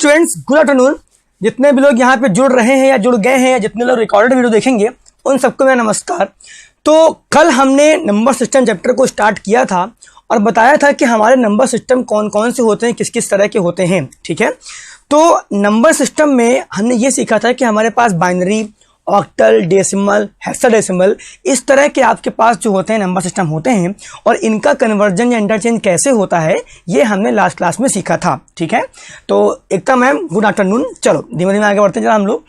Students, good afternoon. जितने भी लोग यहाँ पे जुड़ रहे हैं या जुड़ गए हैं या जितने लोग रिकॉर्डेड वीडियो देखेंगे उन सबको मेरा नमस्कार। तो कल हमने नंबर सिस्टम चैप्टर को स्टार्ट किया था और बताया था कि हमारे नंबर सिस्टम कौन कौन से होते हैं, किस किस तरह के होते हैं। ठीक है, तो नंबर सिस्टम में हमने ये सीखा था कि हमारे पास बाइनरी, ऑक्टल, डेसिमल, हेक्साडेसिमल, इस तरह के आपके पास जो होते हैं नंबर सिस्टम होते हैं और इनका कन्वर्जन या इंटरचेंज कैसे होता है ये हमने लास्ट क्लास में सीखा था। ठीक है, तो एकता मैम गुड आफ्टरनून। चलो धीमे धीमे आगे बढ़ते हैं जरा हम लोग।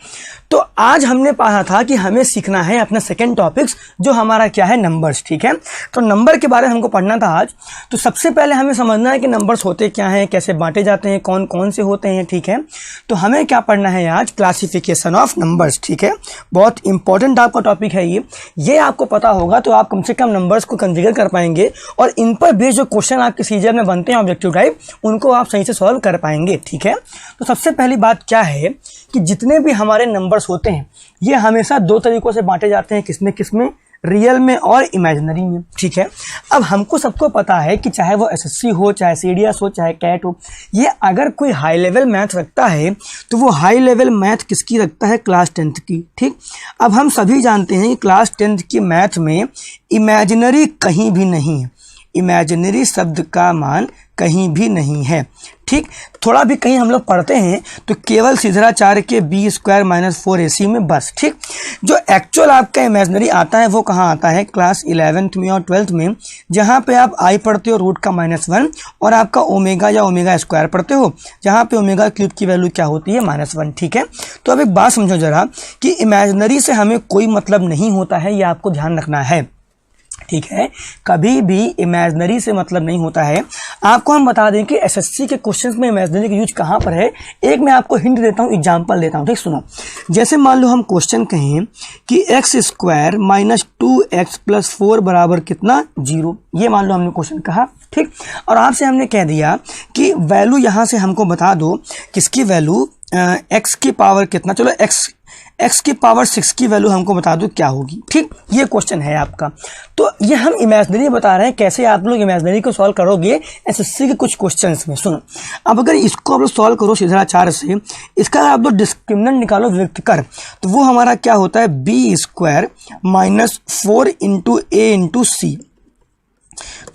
तो आज हमने पढ़ा था कि हमें सीखना है अपना सेकेंड टॉपिक्स जो हमारा क्या है, नंबर्स। ठीक है, तो नंबर के बारे में हमको पढ़ना था आज। तो सबसे पहले हमें समझना है कि नंबर्स होते क्या हैं, कैसे बांटे जाते हैं, कौन कौन से होते हैं। ठीक है, तो हमें क्या पढ़ना है आज, क्लासिफिकेशन ऑफ नंबर्स। ठीक है, बहुत इंपॉर्टेंट आपका टॉपिक है ये आपको पता होगा तो आप कम से कम नंबर्स को कॉन्फ़िगर कर पाएंगे और इन पर बेस्ड जो क्वेश्चन आपके सीजर में बनते हैं ऑब्जेक्टिव टाइप, उनको आप सही से सॉल्व कर पाएंगे। ठीक है, तो सबसे पहली बात क्या है कि जितने भी हमारे नंबर्स होते हैं ये हमेशा दो तरीकों से बांटे जाते हैं, किसमें, रियल में और इमेजिनरी में। ठीक है, अब हमको सबको पता है कि चाहे वो एसएससी हो, चाहे सीडीएस हो, चाहे कैट हो, ये अगर कोई हाई लेवल मैथ रखता है तो वो हाई लेवल मैथ किसकी रखता है, क्लास 10th की। ठीक, अब हम सभी जानते हैं कि क्लास 10th की मैथ में इमेजिनरी कहीं भी नहीं है, इमेजिनरी शब्द का मान कहीं भी नहीं है। ठीक, थोड़ा भी कहीं हम लोग पढ़ते हैं तो केवल सिधराचार्य के b² - 4ac में बस। ठीक, जो एक्चुअल आपका इमेजिनरी आता है वो कहाँ आता है, क्लास 11th में और 12th में, जहाँ पे आप i पढ़ते हो रूट का -1 और आपका ओमेगा या ओमेगा स्क्वायर पढ़ते हो, जहाँ पे ओमेगा क्यूब की वैल्यू क्या होती है, -1। ठीक है, तो अब एक बात समझो जरा कि इमेजिनरी से हमें कोई मतलब नहीं होता है, ये आपको ध्यान रखना है। ठीक है, कभी भी इमेजिनरी से मतलब नहीं होता है। आपको हम बता दें कि एसएससी के क्वेश्चंस में इमेजिनरी का यूज कहाँ पर है। एक मैं आपको हिंट देता हूँ, एग्जांपल देता हूँ। ठीक, सुनो, जैसे मान लो हम क्वेश्चन कहें कि x² - 2x + 4 बराबर कितना, 0। ये मान लो हमने क्वेश्चन कहा। ठीक, और आपसे हमने कह दिया कि वैल्यू यहाँ से हमको बता दो, किसकी वैल्यू, x की पावर कितना, चलो x की पावर 6 की वैल्यू हमको बता दो क्या होगी। ठीक, ये क्वेश्चन है आपका। तो ये हम इमेजिनरी बता रहे हैं, कैसे आप लोग इमेजिनरी को सॉल्व करोगे एसएससी के कुछ क्वेश्चंस में। सुनो, अब अगर इसको आप लोग सॉल्व करो सिधराचार्य से, इसका आप लोग डिस्क्रिमिनेंट निकालो, व्यक्त कर, तो वो हमारा क्या होता है, b² - 4 × a × c।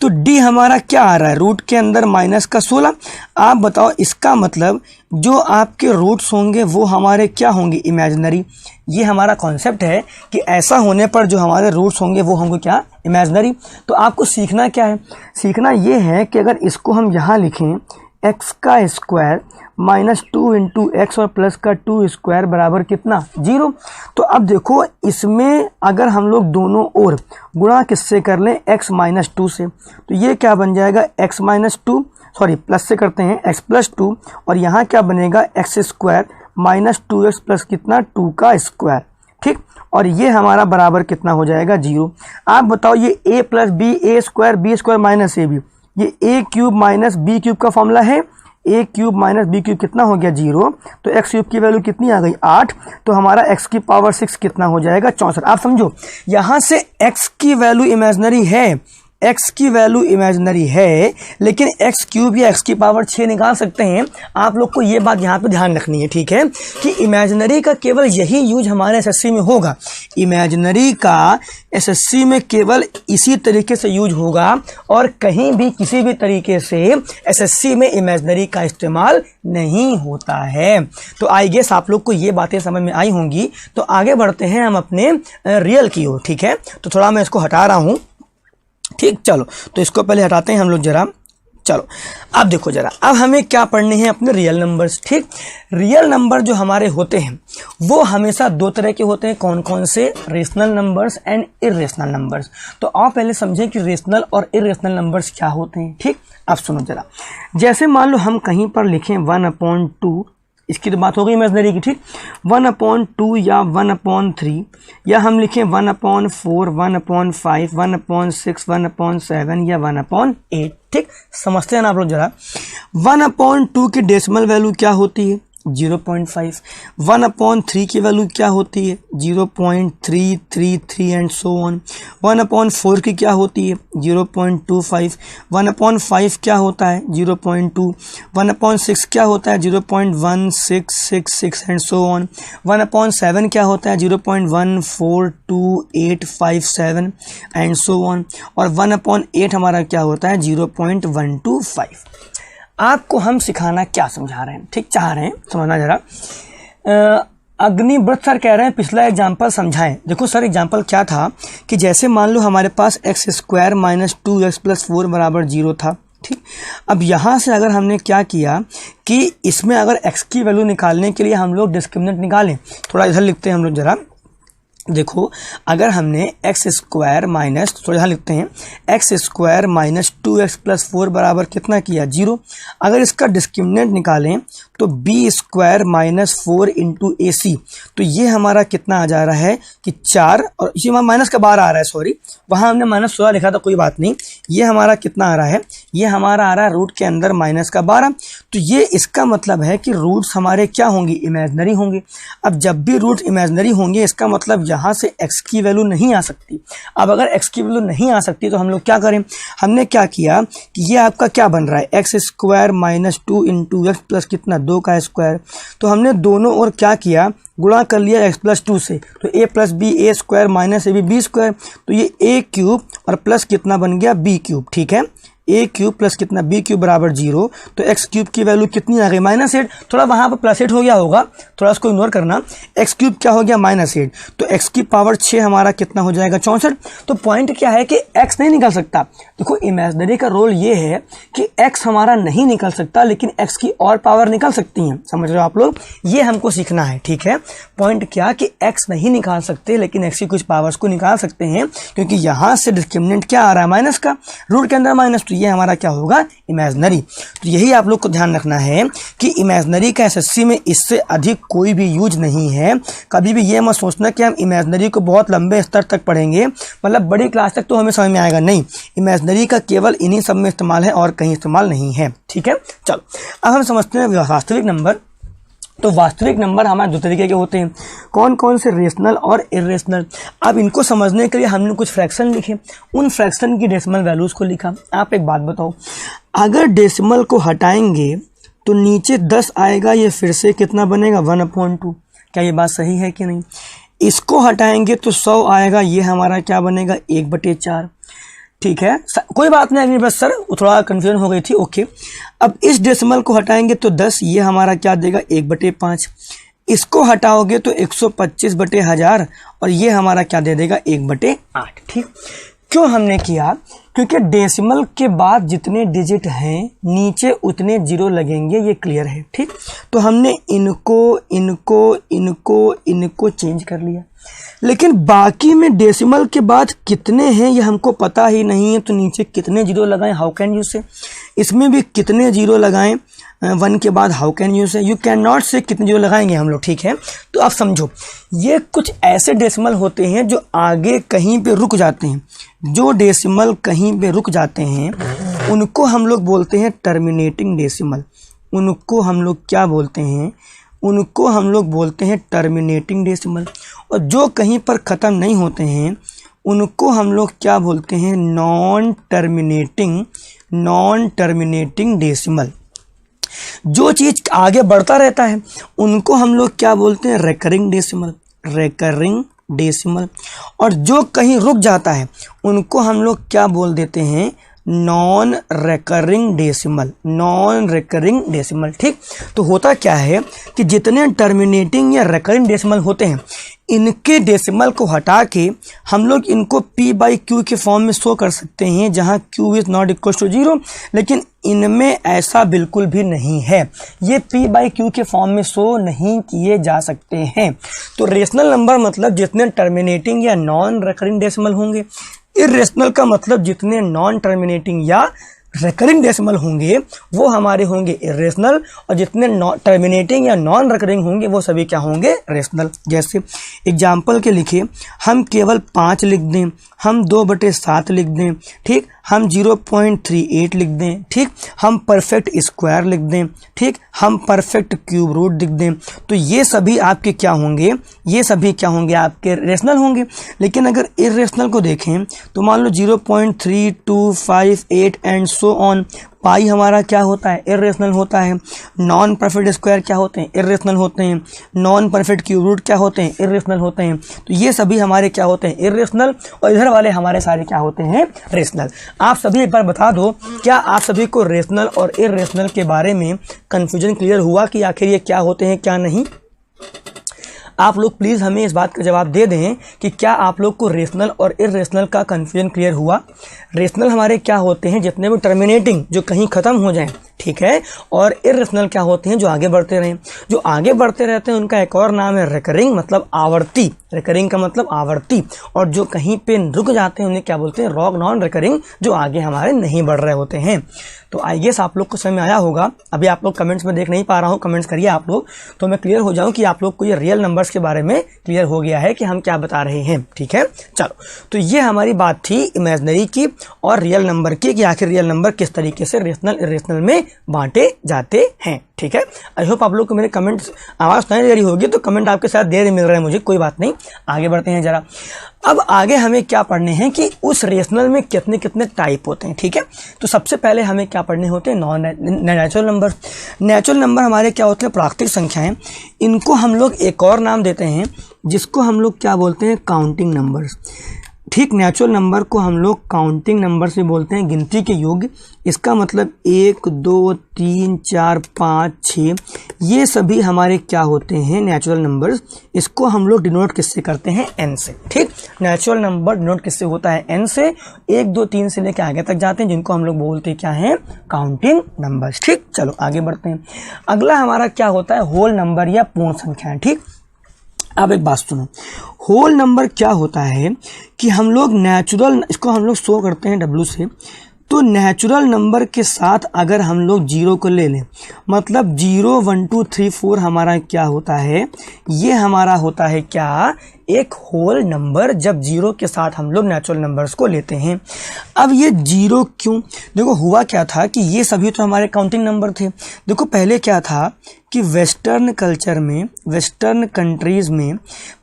तो d हमारा क्या आ रहा है, रूट के अंदर माइनस का 16। आप बताओ, इसका मतलब जो आपके रूट्स होंगे वो हमारे क्या होंगे, इमेजिनरी। ये हमारा कॉन्सेप्ट है कि ऐसा होने पर जो हमारे रूट्स होंगे वो होंगे क्या, इमेजिनरी। तो आपको सीखना क्या है, सीखना ये है कि अगर इसको हम यहाँ लिखें x² - 2 × x और प्लस का 2² बराबर कितना, 0। तो अब देखो, इसमें अगर हम लोग दोनों ओर गुणा किससे कर लें, x - 2 से, तो ये क्या बन जाएगा, x - 2, सॉरी प्लस से करते हैं, x + 2, और यहाँ क्या बनेगा, x² - 2x प्लस कितना, 2 का स्क्वायर। ठीक, और ये हमारा बराबर कितना हो जाएगा, 0। आप बताओ, ये a + b, a² b² - ab, ये a³ - b³ का फॉर्मूला है, a³ - b³ कितना हो गया, 0। तो x³ की वैल्यू कितनी आ गई, 8। तो हमारा x की पावर 6 कितना हो जाएगा, 64। आप समझो, यहाँ से x की वैल्यू इमेजिनरी है, x की वैल्यू इमेजिनरी है, लेकिन x³ या x की पावर 6 निकाल सकते हैं। आप लोग को ये बात यहाँ पे ध्यान रखनी है। ठीक है, कि इमेजिनरी का केवल यही यूज हमारे एसएससी में होगा, इमेजिनरी का एसएससी में केवल इसी तरीके से यूज होगा और कहीं भी किसी भी तरीके से एसएससी में इमेजिनरी का इस्तेमाल नहीं होता है। तो आई गेस आप लोग को ये बातें समझ में आई होंगी। तो आगे बढ़ते हैं हम अपने रियल की ओर। ठीक है, तो थोड़ा मैं इसको हटा रहा हूँ। ठीक, चलो, तो इसको पहले हटाते हैं हम लोग जरा। चलो, अब देखो जरा, अब हमें क्या पढ़ने हैं, अपने रियल नंबर्स। ठीक, रियल नंबर जो हमारे होते हैं वो हमेशा दो तरह के होते हैं, कौन कौन से, rational numbers and irrational numbers. तो आप पहले समझें कि रेशनल और इरेशनल नंबर्स क्या होते हैं। ठीक, अब सुनो जरा, जैसे मान लो हम कहीं पर लिखें 1/2, इसकी तो बात हो गई इमेजिनरी की। ठीक, 1/2 या 1/3, या हम लिखें 1/4, 1/5, 1/6, 1/7 या 1/8। ठीक, समझते हैं ना आप लोग जरा। 1/2 की डेसिमल वैल्यू क्या होती है, 0.5। 1/3 की वैल्यू क्या होती है? 0.333 एंड सो ऑन। 1/4 की क्या होती है? 0.25। 1/5 क्या होता है? 0.2। 1/6 क्या होता है? 0.1666 एंड सो ऑन। 1/7 क्या होता है? 0.142857 एंड सो ऑन। और 1/8 हमारा क्या होता है? 0.125। आपको हम सिखाना क्या समझा रहे हैं, ठीक चाह रहे हैं समझना जरा। अग्निव्रत सर कह रहे हैं पिछला एग्जाम्पल समझाएं। देखो सर एग्जाम्पल क्या था कि जैसे मान लो हमारे पास x² - 2x + 4 = 0 था, ठीक। अब यहाँ से अगर हमने क्या किया कि इसमें अगर x की वैल्यू निकालने के लिए हम लोग डिस्क्रिमिनेंट निकालें, थोड़ा इधर लिखते हैं हम लोग जरा। देखो अगर हमने x² थोड़ा यहाँ लिखते हैं, x² - 2x + 4 बराबर कितना किया? 0। अगर इसका डिस्क्रिमिनेंट निकालें तो b² - 4 × ac, तो ये हमारा कितना आ जा रहा है कि 4, और इसी में माइनस का बाहर आ रहा है, सॉरी वहाँ हमने -16 लिखा था, कोई बात नहीं। ये हमारा कितना आ रहा है? ये हमारा आ रहा है रूट के अंदर -12। तो ये इसका मतलब है कि रूट्स हमारे क्या होंगे? इमेजनरी होंगे। अब जब भी रूट इमेजनरी होंगे इसका मतलब यहाँ से x की वैल्यू नहीं आ सकती। अब अगर x की वैल्यू नहीं आ सकती तो हम लोग क्या करें? हमने क्या किया कि ये आपका क्या बन रहा है? x² - 2 × x प्लस कितना? 2 का स्क्वायर। तो हमने दोनों ओर क्या किया? गुणा कर लिया x + 2 से, तो a + b a² - ab b²। तो ये a³ और प्लस कितना बन गया? b³, ठीक है। a³ प्लस कितना? b³ बराबर 0। तो x³ की वैल्यू कितनी आ गई? -8। थोड़ा वहाँ पर +8 हो गया होगा, थोड़ा उसको इग्नोर करना। x³ क्या हो गया? -8। तो x की पावर 6 हमारा कितना हो जाएगा? 64। तो पॉइंट क्या है कि x नहीं निकल सकता। देखो इमेजनरी का रोल ये है कि x हमारा नहीं निकल सकता, लेकिन x की और पावर निकल सकती हैं। समझ रहे हो आप लोग? ये हमको सीखना है, ठीक है। पॉइंट क्या कि x नहीं निकाल सकते, लेकिन x की कुछ पावर्स को निकाल सकते हैं, क्योंकि यहाँ से डिस्क्रिमिनेंट क्या आ रहा है? माइनस का, रूट के अंदर माइनस, तो ये हमारा क्या होगा? इमेजनरी। तो यही आप लोग को ध्यान रखना है कि इमेजनरी का एसएससी में इससे अधिक कोई भी यूज नहीं है। कभी भी ये मत सोचना कि हम इमेजनरी को बहुत लंबे स्तर तक पढ़ेंगे, मतलब बड़ी क्लास तक तो हमें समझ में आएगा, नहीं। इमेजनरी का केवल इन्हीं सब में इस्तेमाल है और कहीं इस्तेमाल नहीं है, ठीक है। चलो अब हम समझते हैं वास्तविक नंबर। तो वास्तविक नंबर हमारे 2 तरीके के होते हैं। कौन कौन से? रेशनल और इरेशनल। अब इनको समझने के लिए हमने कुछ फ्रैक्शन लिखे, उन फ्रैक्शन की डेसिमल वैल्यूज़ को लिखा। आप एक बात बताओ, अगर डेसिमल को हटाएंगे तो नीचे 10 आएगा, ये फिर से कितना बनेगा? 1/2। क्या ये बात सही है कि नहीं? इसको हटाएंगे तो 100 आएगा, ये हमारा क्या बनेगा? 1/4। ठीक है, कोई बात नहीं, बस सर थोड़ा कन्फ्यूजन हो गई थी, ओके। अब इस डेसिमल को हटाएंगे तो 10, ये हमारा क्या देगा? 1/5। इसको हटाओगे तो 125/1000, और ये हमारा क्या दे देगा? 1/8। ठीक, क्यों हमने किया? क्योंकि डेसिमल के बाद जितने डिजिट हैं नीचे उतने जीरो लगेंगे, ये क्लियर है। ठीक, तो हमने इनको चेंज कर लिया, लेकिन बाकी में डेसिमल के बाद कितने हैं ये हमको पता ही नहीं है, तो नीचे कितने जीरो लगाएं? हाउ कैन यू से? इसमें भी कितने जीरो लगाएं? 1 के बाद हाउ कैन यू से? यू कैन नॉट से कितने जीरो लगाएंगे हम लोग। ठीक है, तो आप समझो, ये कुछ ऐसे डेसिमल होते हैं जो आगे कहीं पे रुक जाते हैं। जो डेसिमल कहीं पे रुक जाते हैं उनको हम लोग बोलते हैं टर्मिनेटिंग डेसिमल। उनको हम लोग क्या बोलते हैं? उनको हम लोग बोलते हैं टर्मिनेटिंग डेसिमल। और जो कहीं पर ख़त्म नहीं होते हैं उनको हम लोग क्या बोलते हैं? Non terminating decimal. जो चीज़ आगे बढ़ता रहता है उनको हम लोग क्या बोलते हैं? Recurring decimal. और जो कहीं रुक जाता है उनको हम लोग क्या बोल देते हैं? Non recurring decimal. ठीक, तो होता क्या है कि जितने टर्मिनेटिंग या रिकरिंग डेसिमल होते हैं इनके डेसिमल को हटा के हम लोग इनको p/q के फॉर्म में शो कर सकते हैं, जहां q is not equal to 0, लेकिन इनमें ऐसा बिल्कुल भी नहीं है। ये p/q के फॉर्म में शो नहीं किए जा सकते हैं। तो रेशनल नंबर मतलब जितने टर्मिनेटिंग या नॉन रिकरिंग डेसिमल होंगे, इरेशनल का मतलब जितने नॉन टर्मिनेटिंग या रिकरिंग डेसिमल होंगे वो हमारे होंगे इरेशनल, और जितने टर्मिनेटिंग या नॉन रिकरिंग होंगे वो सभी क्या होंगे? रेशनल। जैसे एग्जाम्पल के लिखे, हम केवल 5 लिख दें, हम 2/7 लिख दें, ठीक, हम 0.38 लिख दें, ठीक, हम परफेक्ट स्क्वायर लिख दें, ठीक, हम परफेक्ट क्यूब रूट लिख दें, तो ये सभी आपके क्या होंगे, ये सभी क्या होंगे, आपके रेशनल होंगे। लेकिन अगर इरेशनल को देखें तो मान लो 0.3258 एंड सो ऑन, पाई हमारा क्या होता है, इरेशनल होता है। नॉन परफेक्ट स्क्वायर क्या होते हैं, इरेशनल होते हैं। नॉन परफेक्ट क्यूब रूट क्या होते हैं, इरेशनल होते हैं। तो ये सभी हमारे क्या होते हैं, इरेशनल, और इधर वाले हमारे सारे क्या होते हैं, रेशनल। आप सभी एक बार बता दो, क्या आप सभी को रेशनल और इरेशनल के बारे में कन्फ्यूजन क्लियर हुआ कि आखिर ये क्या होते हैं क्या नहीं? आप लोग प्लीज़ हमें इस बात का जवाब दे दें कि क्या आप लोग को रेशनल और इरेशनल का कन्फ्यूजन क्लियर हुआ। रेशनल हमारे क्या होते हैं, जितने भी टर्मिनेटिंग, जो कहीं ख़त्म हो जाएं, ठीक है, और इरेशनल क्या होते हैं, जो आगे बढ़ते रहें। जो आगे बढ़ते रहते हैं उनका एक और नाम है रिकरिंग, मतलब आवर्ती। रिकरिंग का मतलब आवर्ती। और जो कहीं पे रुक जाते हैं उन्हें क्या बोलते हैं, रॉग नॉन रिकरिंग, जो आगे हमारे नहीं बढ़ रहे होते हैं। तो आई गेस आप लोग को समझ में आया होगा। अभी आप लोग कमेंट्स में देख नहीं पा रहा हूँ, कमेंट्स करिए आप लोग, तो मैं क्लियर हो जाऊँ कि आप लोग को ये रियल नंबर्स के बारे में क्लियर हो गया है कि हम क्या बता रहे हैं, ठीक है। चलो, तो ये हमारी बात थी इमेजिनरी की और रियल नंबर की, कि आखिर रियल नंबर किस तरीके से रेशनल इरेशनल में बांटे जाते हैं, ठीक है। आई होप आप लोग को मेरे कमेंट्स आवाज़ नहीं दे रही होगी, तो कमेंट आपके साथ देर मिल रहे हैं मुझे, कोई बात नहीं। आगे बढ़ते हैं जरा। अब आगे हमें क्या पढ़ने हैं कि उस रेशनल में कितने कितने टाइप होते हैं, ठीक है। तो सबसे पहले हमें क्या पढ़ने होते हैं, non natural number. Natural number हमारे क्या होते हैं, प्राकृतिक संख्याएं। इनको हम लोग एक और नाम देते हैं जिसको हम लोग क्या बोलते हैं, काउंटिंग नंबर्स, ठीक। नेचुरल नंबर को हम लोग काउंटिंग नंबर से बोलते हैं, गिनती के योग्य। इसका मतलब 1 2 3 4 5 6 ये सभी हमारे क्या होते हैं, नेचुरल नंबर्स। इसको हम लोग डिनोट किससे करते हैं, n से, ठीक। नेचुरल नंबर डिनोट किससे होता है, n से। 1 2 3 से लेकर आगे तक जाते हैं, जिनको हम लोग बोलते हैं क्या है, काउंटिंग नंबर्स, ठीक। चलो आगे बढ़ते हैं। अगला हमारा क्या होता है, होल नंबर या पूर्ण संख्या, ठीक। अब एक बात सुनो, होल नंबर क्या होता है कि हम लोग नेचुरल, इसको हम लोग शो करते हैं W से। तो नेचुरल नंबर के साथ अगर हम लोग 0 को ले लें, मतलब 0 1 2 3 4 हमारा क्या होता है, ये हमारा होता है क्या, एक होल नंबर, जब 0 के साथ हम लोग नेचुरल नंबर्स को लेते हैं। अब ये 0 क्यों, देखो हुआ क्या था कि ये सभी तो हमारे काउंटिंग नंबर थे। देखो पहले क्या था कि वेस्टर्न कल्चर में, वेस्टर्न कंट्रीज़ में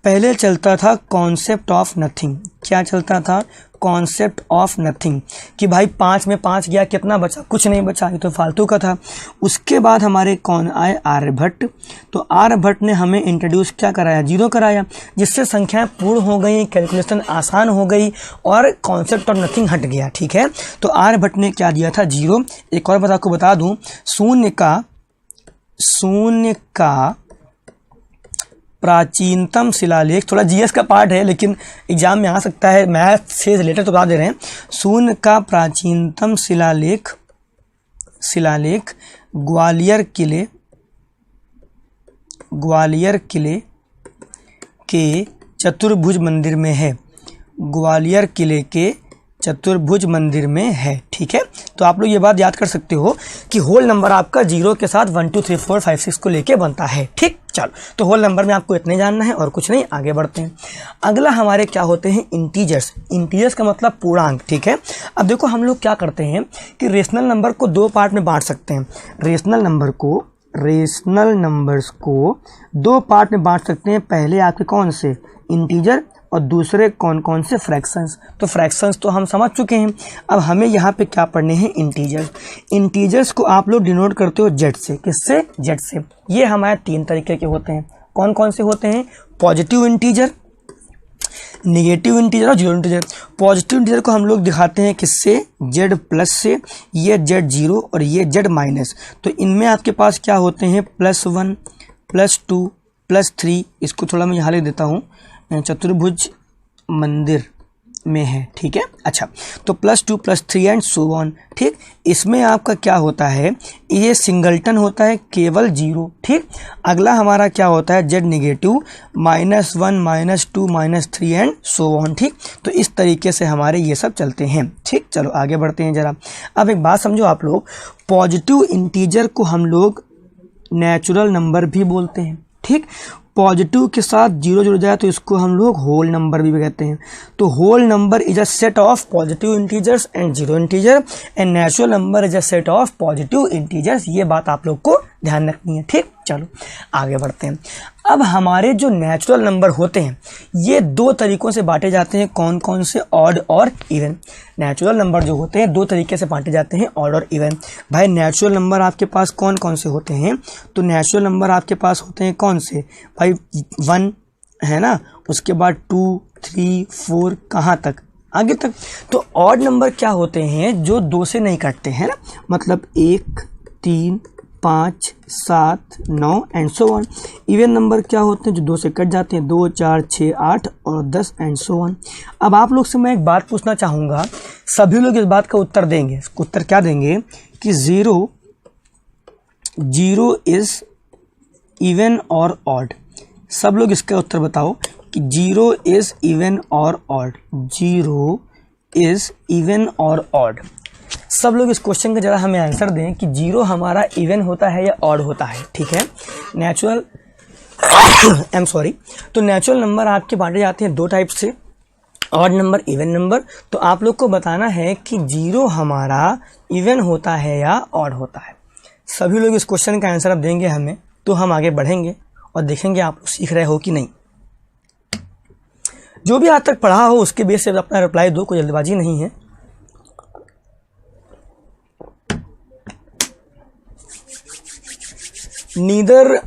पहले चलता था कॉन्सेप्ट ऑफ नथिंग। क्या चलता था, कॉन्सेप्ट ऑफ नथिंग, कि भाई 5 में 5 गया, कितना बचा, कुछ नहीं बचा, ये तो फालतू का था। उसके बाद हमारे कौन आए, आर्यभट्ट। तो आर्यभट्ट ने हमें इंट्रोड्यूस क्या कराया, 0 कराया, जिससे संख्याएं पूर्ण हो गई, कैलकुलेशन आसान हो गई और कॉन्सेप्ट ऑफ नथिंग हट गया, ठीक है। तो आर्यभट्ट ने क्या दिया था, 0। एक और बात आपको बता दूं, शून्य का प्राचीनतम शिलालेख, थोड़ा जीएस का पार्ट है लेकिन एग्जाम में आ सकता है, मैथ से रिलेटेड तो बता दे रहे हैं। शून्य का प्राचीनतम शिलालेख ग्वालियर किले के चतुर्भुज मंदिर में है, ग्वालियर किले के चतुर्भुज मंदिर में है, ठीक है। तो आप लोग ये बात याद कर सकते हो कि होल नंबर आपका 0 के साथ 1 2 3 4 5 6 को लेके बनता है, ठीक। चलो, तो होल नंबर में आपको इतने जानना है और कुछ नहीं, आगे बढ़ते हैं। अगला हमारे क्या होते हैं, इंटीजर्स। इंटीजर्स का मतलब पूर्णांक, ठीक है। अब देखो हम लोग क्या करते हैं कि रेशनल नंबर को 2 पार्ट में बांट सकते हैं। रेशनल नंबर्स को 2 पार्ट में बांट सकते हैं। पहले आपके कौन से, इंटीजर, और दूसरे कौन कौन से, फ्रैक्शंस। तो फ्रैक्शंस तो हम समझ चुके हैं। अब हमें यहाँ पे क्या पढ़ने हैं, इंटीजर्स। इंटीजर्स को आप लोग डिनोट करते हो जेड से, किससे, जेड से। ये हमारे 3 तरीके के होते हैं। कौन कौन से होते हैं, पॉजिटिव इंटीजर, नेगेटिव इंटीजर और जीरो इंटीजर। पॉजिटिव इंटीजर को हम लोग दिखाते हैं किससे, जेड प्लस से, ये जेड 0 और ये जेड माइनस। तो इनमें आपके पास क्या होते हैं, +1 +2 +3। इसको थोड़ा मैं यहाँ लिख देता हूँ, चतुर्भुज मंदिर में है, ठीक है। अच्छा, तो +2 +3 एंड सो ऑन, ठीक। इसमें आपका क्या होता है, ये सिंगल्टन होता है, केवल 0, ठीक। अगला हमारा क्या होता है, Z negative, -1 -2 -3 and so on, ठीक। तो इस तरीके से हमारे ये सब चलते हैं, ठीक। चलो आगे बढ़ते हैं जरा। अब एक बात समझो आप लोग, पॉजिटिव इंटीजर को हम लोग नेचुरल नंबर भी बोलते हैं, ठीक। पॉजिटिव के साथ जीरो जुड़ जाए तो इसको हम लोग होल नंबर भी कहते हैं। तो whole number is a set of positive integers and zero integer and natural number is a set of positive integers. ये बात आप लोग को ध्यान रखनी है, ठीक। चलो आगे बढ़ते हैं। अब हमारे जो नेचुरल नंबर होते हैं ये दो तरीकों से बांटे जाते हैं। कौन कौन से? ऑड और इवन। नेचुरल नंबर जो होते हैं दो तरीके से बांटे जाते हैं, ऑड और इवन। भाई नेचुरल नंबर आपके पास कौन कौन से होते हैं? तो नेचुरल नंबर आपके पास होते हैं कौन से भाई? 1 है ना, उसके बाद 2 3 4 कहाँ तक? आगे तक। तो ऑड नंबर क्या होते हैं? जो 2 से नहीं कटते हैं ना, मतलब 1 3 5 7 9 and so on. Even number क्या होते हैं? जो 2 से कट जाते हैं, 2 4 6 8 और 10 एंड सो ऑन। अब आप लोग से मैं एक बात पूछना चाहूँगा, सभी लोग इस बात का उत्तर देंगे। उत्तर क्या देंगे? कि जीरो इज इवन और ऑड। सब लोग इसका उत्तर बताओ कि जीरो इज इवन और ऑड। जीरो इज इवन और ऑड। सब लोग इस क्वेश्चन का जरा हमें आंसर दें कि जीरो हमारा इवन होता है या ऑड होता है, ठीक है। नेचुरल तो नेचुरल नंबर आपके बांटे जाते हैं 2 टाइप से, ऑड नंबर, इवन नंबर। तो आप लोग को बताना है कि जीरो हमारा इवन होता है या ऑड होता है। सभी लोग इस क्वेश्चन का आंसर अब देंगे हमें, तो हम आगे बढ़ेंगे और देखेंगे आप लोग सीख रहे हो कि नहीं। जो भी आज तक पढ़ा हो उसके बेस से अपना रिप्लाई दो, कोई जल्दबाजी नहीं है। नीदर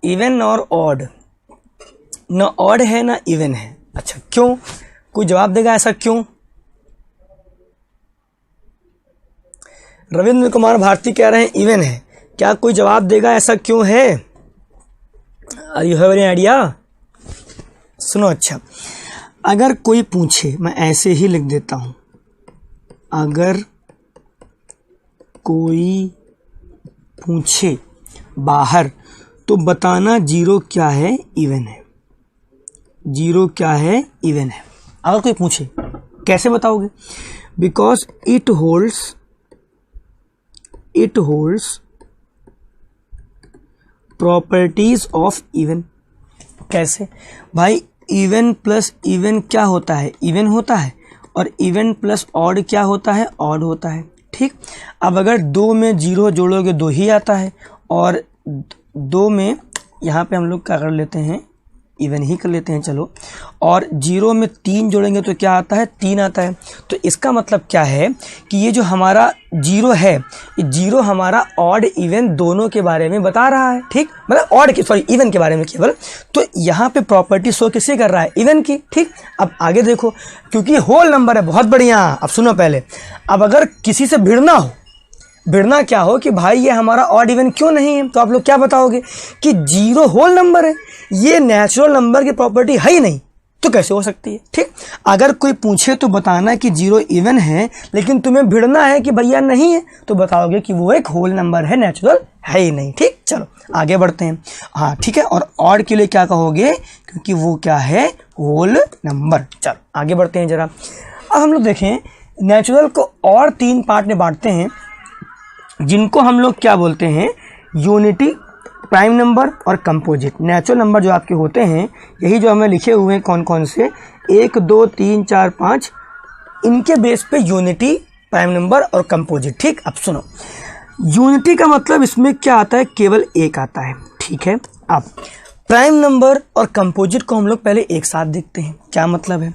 इवन और ऑड, ना ऑड है ना इवन है। अच्छा क्यों? कोई जवाब देगा ऐसा क्यों? रविंद्र कुमार भारती कह रहे हैं इवन है। क्या कोई जवाब देगा ऐसा क्यों है? Are you have any idea? सुनो, अच्छा अगर कोई पूछे, मैं ऐसे ही लिख देता हूं, अगर कोई पूछे बाहर तो बताना जीरो क्या है, इवन है। जीरो क्या है, इवन है। अगर कोई पूछे कैसे बताओगे? Because it holds properties of even. कैसे भाई? इवन प्लस इवन क्या होता है? इवन होता है। और इवन प्लस ऑड क्या होता है? ऑड होता है, ठीक। अब अगर 2 में 0 जोड़ोगे 2 ही आता है, और 2 में यहाँ पे हम लोग क्या कर लेते हैं, इवन ही कर लेते हैं, चलो। और 0 में 3 जोड़ेंगे तो क्या आता है? 3 आता है। तो इसका मतलब क्या है कि ये जो हमारा 0 है, ये 0 हमारा ऑड इवन दोनों के बारे में बता रहा है, ठीक। मतलब ऑड के, सॉरी इवन के बारे में केवल। तो यहाँ पे प्रॉपर्टी शो किससे कर रहा है? इवन की, ठीक। अब आगे देखो, क्योंकि होल नंबर है। बहुत बढ़िया। अब सुनो पहले, अब अगर किसी से भिड़ना क्या हो कि भाई ये हमारा ऑड इवन क्यों नहीं है, तो आप लोग क्या बताओगे कि 0 होल नंबर है, ये नेचुरल नंबर की प्रॉपर्टी है ही नहीं, तो कैसे हो सकती है, ठीक। अगर कोई पूछे तो बताना कि 0 इवन है, लेकिन तुम्हें भिड़ना है कि भैया नहीं है, तो बताओगे कि वो एक होल नंबर है, नेचुरल है ही नहीं, ठीक। चलो आगे बढ़ते हैं। हाँ ठीक है। और ऑड के लिए क्या कहोगे? क्योंकि वो क्या है? Whole number. चलो आगे बढ़ते हैं जरा। अब हम लोग देखें, नेचुरल को और 3 पार्ट में बांटते हैं, जिनको हम लोग क्या बोलते हैं? यूनिटी, प्राइम नंबर और कंपोजिट। नेचुरल नंबर जो आपके होते हैं, यही जो हमें लिखे हुए हैं कौन कौन से, 1 2 3 4 5, इनके बेस पे यूनिटी, प्राइम नंबर और कंपोजिट, ठीक। अब सुनो, यूनिटी का मतलब इसमें क्या आता है? केवल 1 आता है, ठीक है। अब प्राइम नंबर और कंपोजिट को हम लोग पहले एक साथ देखते हैं, क्या मतलब है।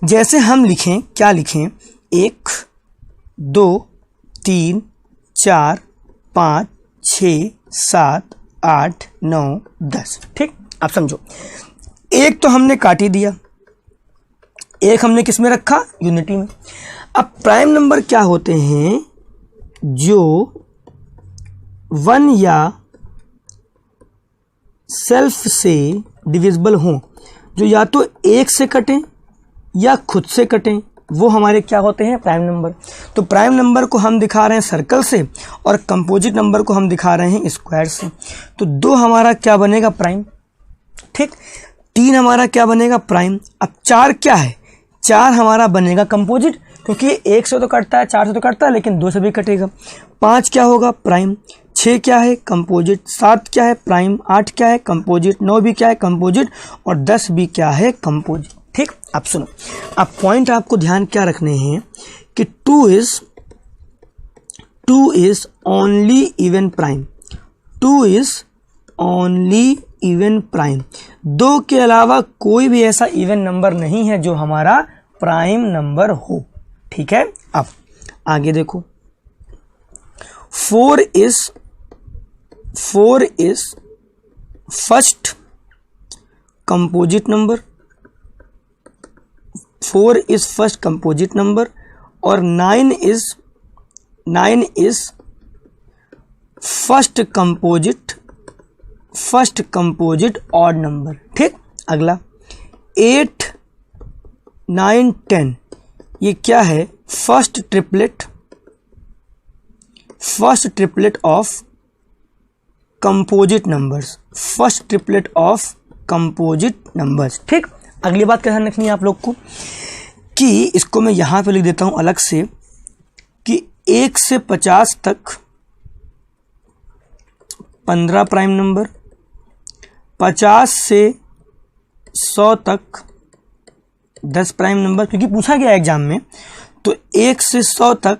जैसे हम लिखें, क्या लिखें? 1 2 3 4 5 6 7 8 9 10, ठीक। अब समझो, 1 तो हमने काट ही दिया, 1 हमने किस में रखा? यूनिटी में। अब प्राइम नंबर क्या होते हैं? जो 1 या सेल्फ से डिविजिबल हों, जो या तो 1 से कटें या खुद से कटें, वो हमारे क्या होते हैं? Prime number. तो प्राइम नंबर को हम दिखा रहे हैं सर्कल से, और कंपोजिट नंबर को हम दिखा रहे हैं स्क्वायर से। तो 2 हमारा क्या बनेगा? प्राइम, ठीक। 3 हमारा क्या बनेगा? प्राइम। अब 4 क्या है? 4 हमारा बनेगा कंपोजिट, क्योंकि 1 से तो कटता है, 4 से तो कटता है, लेकिन 2 से भी कटेगा। 5 क्या होगा? प्राइम। 6 क्या है कंपोजिट, 7 क्या है प्राइम, 8 क्या है कंपोजिट, 9 भी क्या है कंपोजिट और 10 भी क्या है कंपोजिट। ठीक, अब सुनो, अब पॉइंट आपको ध्यान क्या रखने हैं कि 2 is only even prime, 2 is only even prime. 2 के अलावा कोई भी ऐसा इवन नंबर नहीं है जो हमारा प्राइम नंबर हो। ठीक है, अब आगे देखो, 4 is first composite number, 4 is first composite number और 9 is first composite odd number. ठीक, अगला 8, 9, 10 ये क्या है first triplet of composite numbers, first triplet of composite numbers. ठीक, अगली बात क्या ध्यान रखनी है आप लोग को कि इसको मैं यहां पे लिख देता हूं अलग से कि 1 से 50 तक 15 प्राइम नंबर, 50 से 100 तक 10 प्राइम नंबर, क्योंकि पूछा गया एग्जाम में। तो 1 से 100 तक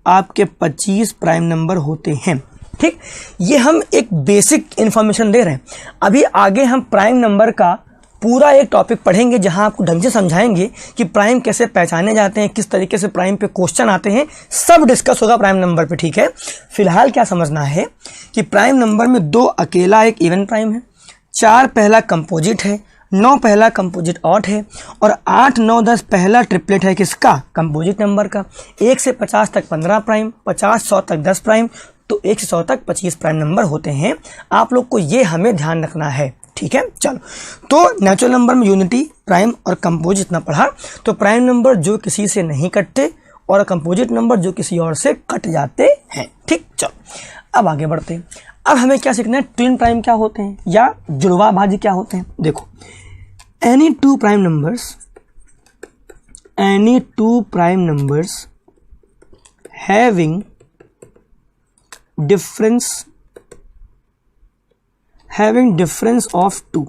आपके 25 प्राइम नंबर होते हैं। ठीक, ये हम एक बेसिक इंफॉर्मेशन दे रहे हैं। अभी आगे हम प्राइम नंबर का पूरा एक टॉपिक पढ़ेंगे जहां आपको ढंग से समझाएंगे कि प्राइम कैसे पहचाने जाते हैं, किस तरीके से प्राइम पे क्वेश्चन आते हैं, सब डिस्कस होगा प्राइम नंबर पे। ठीक है, फिलहाल क्या समझना है कि प्राइम नंबर में 2 अकेला एक इवन प्राइम है, 4 पहला कंपोजिट है, 9 पहला कंपोजिट ऑड है और 8, 9, 10 पहला ट्रिपलेट है किसका कंपोजिट नंबर का। 1 से 50 तक 15 प्राइम, 50, 100 तक 10 प्राइम, तो 1 से 100 तक 25 प्राइम नंबर होते हैं। आप लोग को ये हमें ध्यान रखना है। ठीक है, चलो, तो नेचुरल नंबर में यूनिटी, प्राइम और कंपोजिट इतना पढ़ा। तो प्राइम नंबर जो किसी से नहीं कटते और कंपोजिट नंबर जो किसी और से कट जाते हैं। ठीक, चलो अब आगे बढ़ते हैं। अब हमें क्या सीखना है, ट्विन प्राइम क्या होते हैं या जुड़वा भाज्य क्या होते हैं। देखो, any two prime numbers having difference of 2,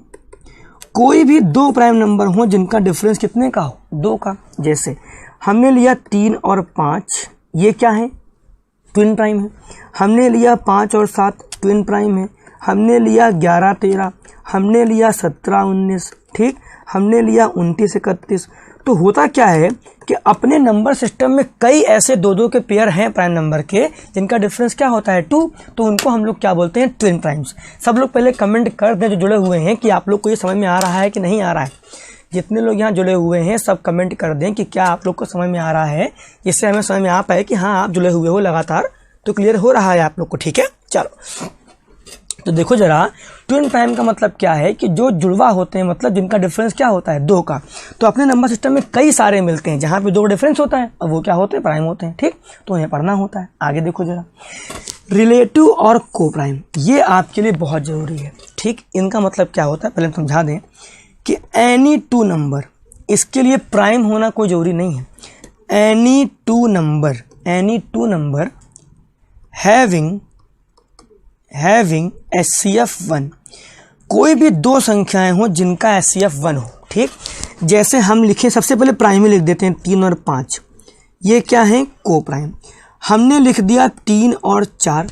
कोई भी 2 प्राइम नंबर हो जिनका डिफरेंस कितने का हो, 2 का। जैसे हमने लिया 3 और 5, ये क्या है ट्विन प्राइम है। हमने लिया 5 और 7 ट्विन प्राइम है। हमने लिया 11, 13, हमने लिया 17, 19, ठीक, हमने लिया 29, 31। तो होता क्या है कि अपने नंबर सिस्टम में कई ऐसे 2-2 के पेयर हैं प्राइम नंबर के जिनका डिफरेंस क्या होता है 2, तो उनको हम लोग क्या बोलते हैं ट्विन प्राइम्स। सब लोग पहले कमेंट कर दें जो जुड़े हुए हैं कि आप लोग को ये समझ में आ रहा है कि नहीं आ रहा है। जितने लोग यहाँ जुड़े हुए हैं सब कमेंट कर दें कि क्या आप लोग को समझ में आ रहा है, जिससे हमें समझ में आ पाए कि हाँ आप जुड़े हुए हो लगातार, तो क्लियर हो रहा है आप लोग को। ठीक है, चलो तो देखो जरा, ट्विन प्राइम का मतलब क्या है कि जो जुड़वा होते हैं, मतलब जिनका डिफरेंस क्या होता है 2 का। तो अपने नंबर सिस्टम में कई सारे मिलते हैं जहाँ पे 2 डिफरेंस होता है, अब वो क्या होते हैं प्राइम होते हैं। ठीक, तो उन्हें पढ़ना होता है। आगे देखो जरा, रिलेटिव और को प्राइम, ये आपके लिए बहुत ज़रूरी है। ठीक, इनका मतलब क्या होता है पहले समझा दें कि एनी 2 नंबर, इसके लिए प्राइम होना कोई ज़रूरी नहीं है। Any two number having HCF 1, कोई भी 2 संख्याएं हो जिनका HCF 1 हो। ठीक, जैसे हम लिखें, सबसे पहले प्राइम लिख देते हैं 3 और 5, ये क्या है को प्राइम। हमने लिख दिया 3 और 4,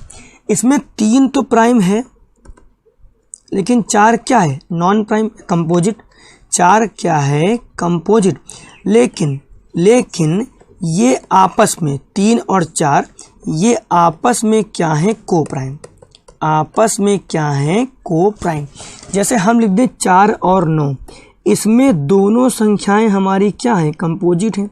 इसमें 3 तो प्राइम है लेकिन 4 क्या है नॉन प्राइम कंपोजिट। 4 क्या है कंपोजिट, लेकिन ये आपस में 3 और 4 ये आपस में क्या है को प्राइम, आपस में क्या है को प्राइम। जैसे हम लिख दें 4 और 9, इसमें दोनों संख्याएं हमारी क्या हैं कंपोजिट हैं।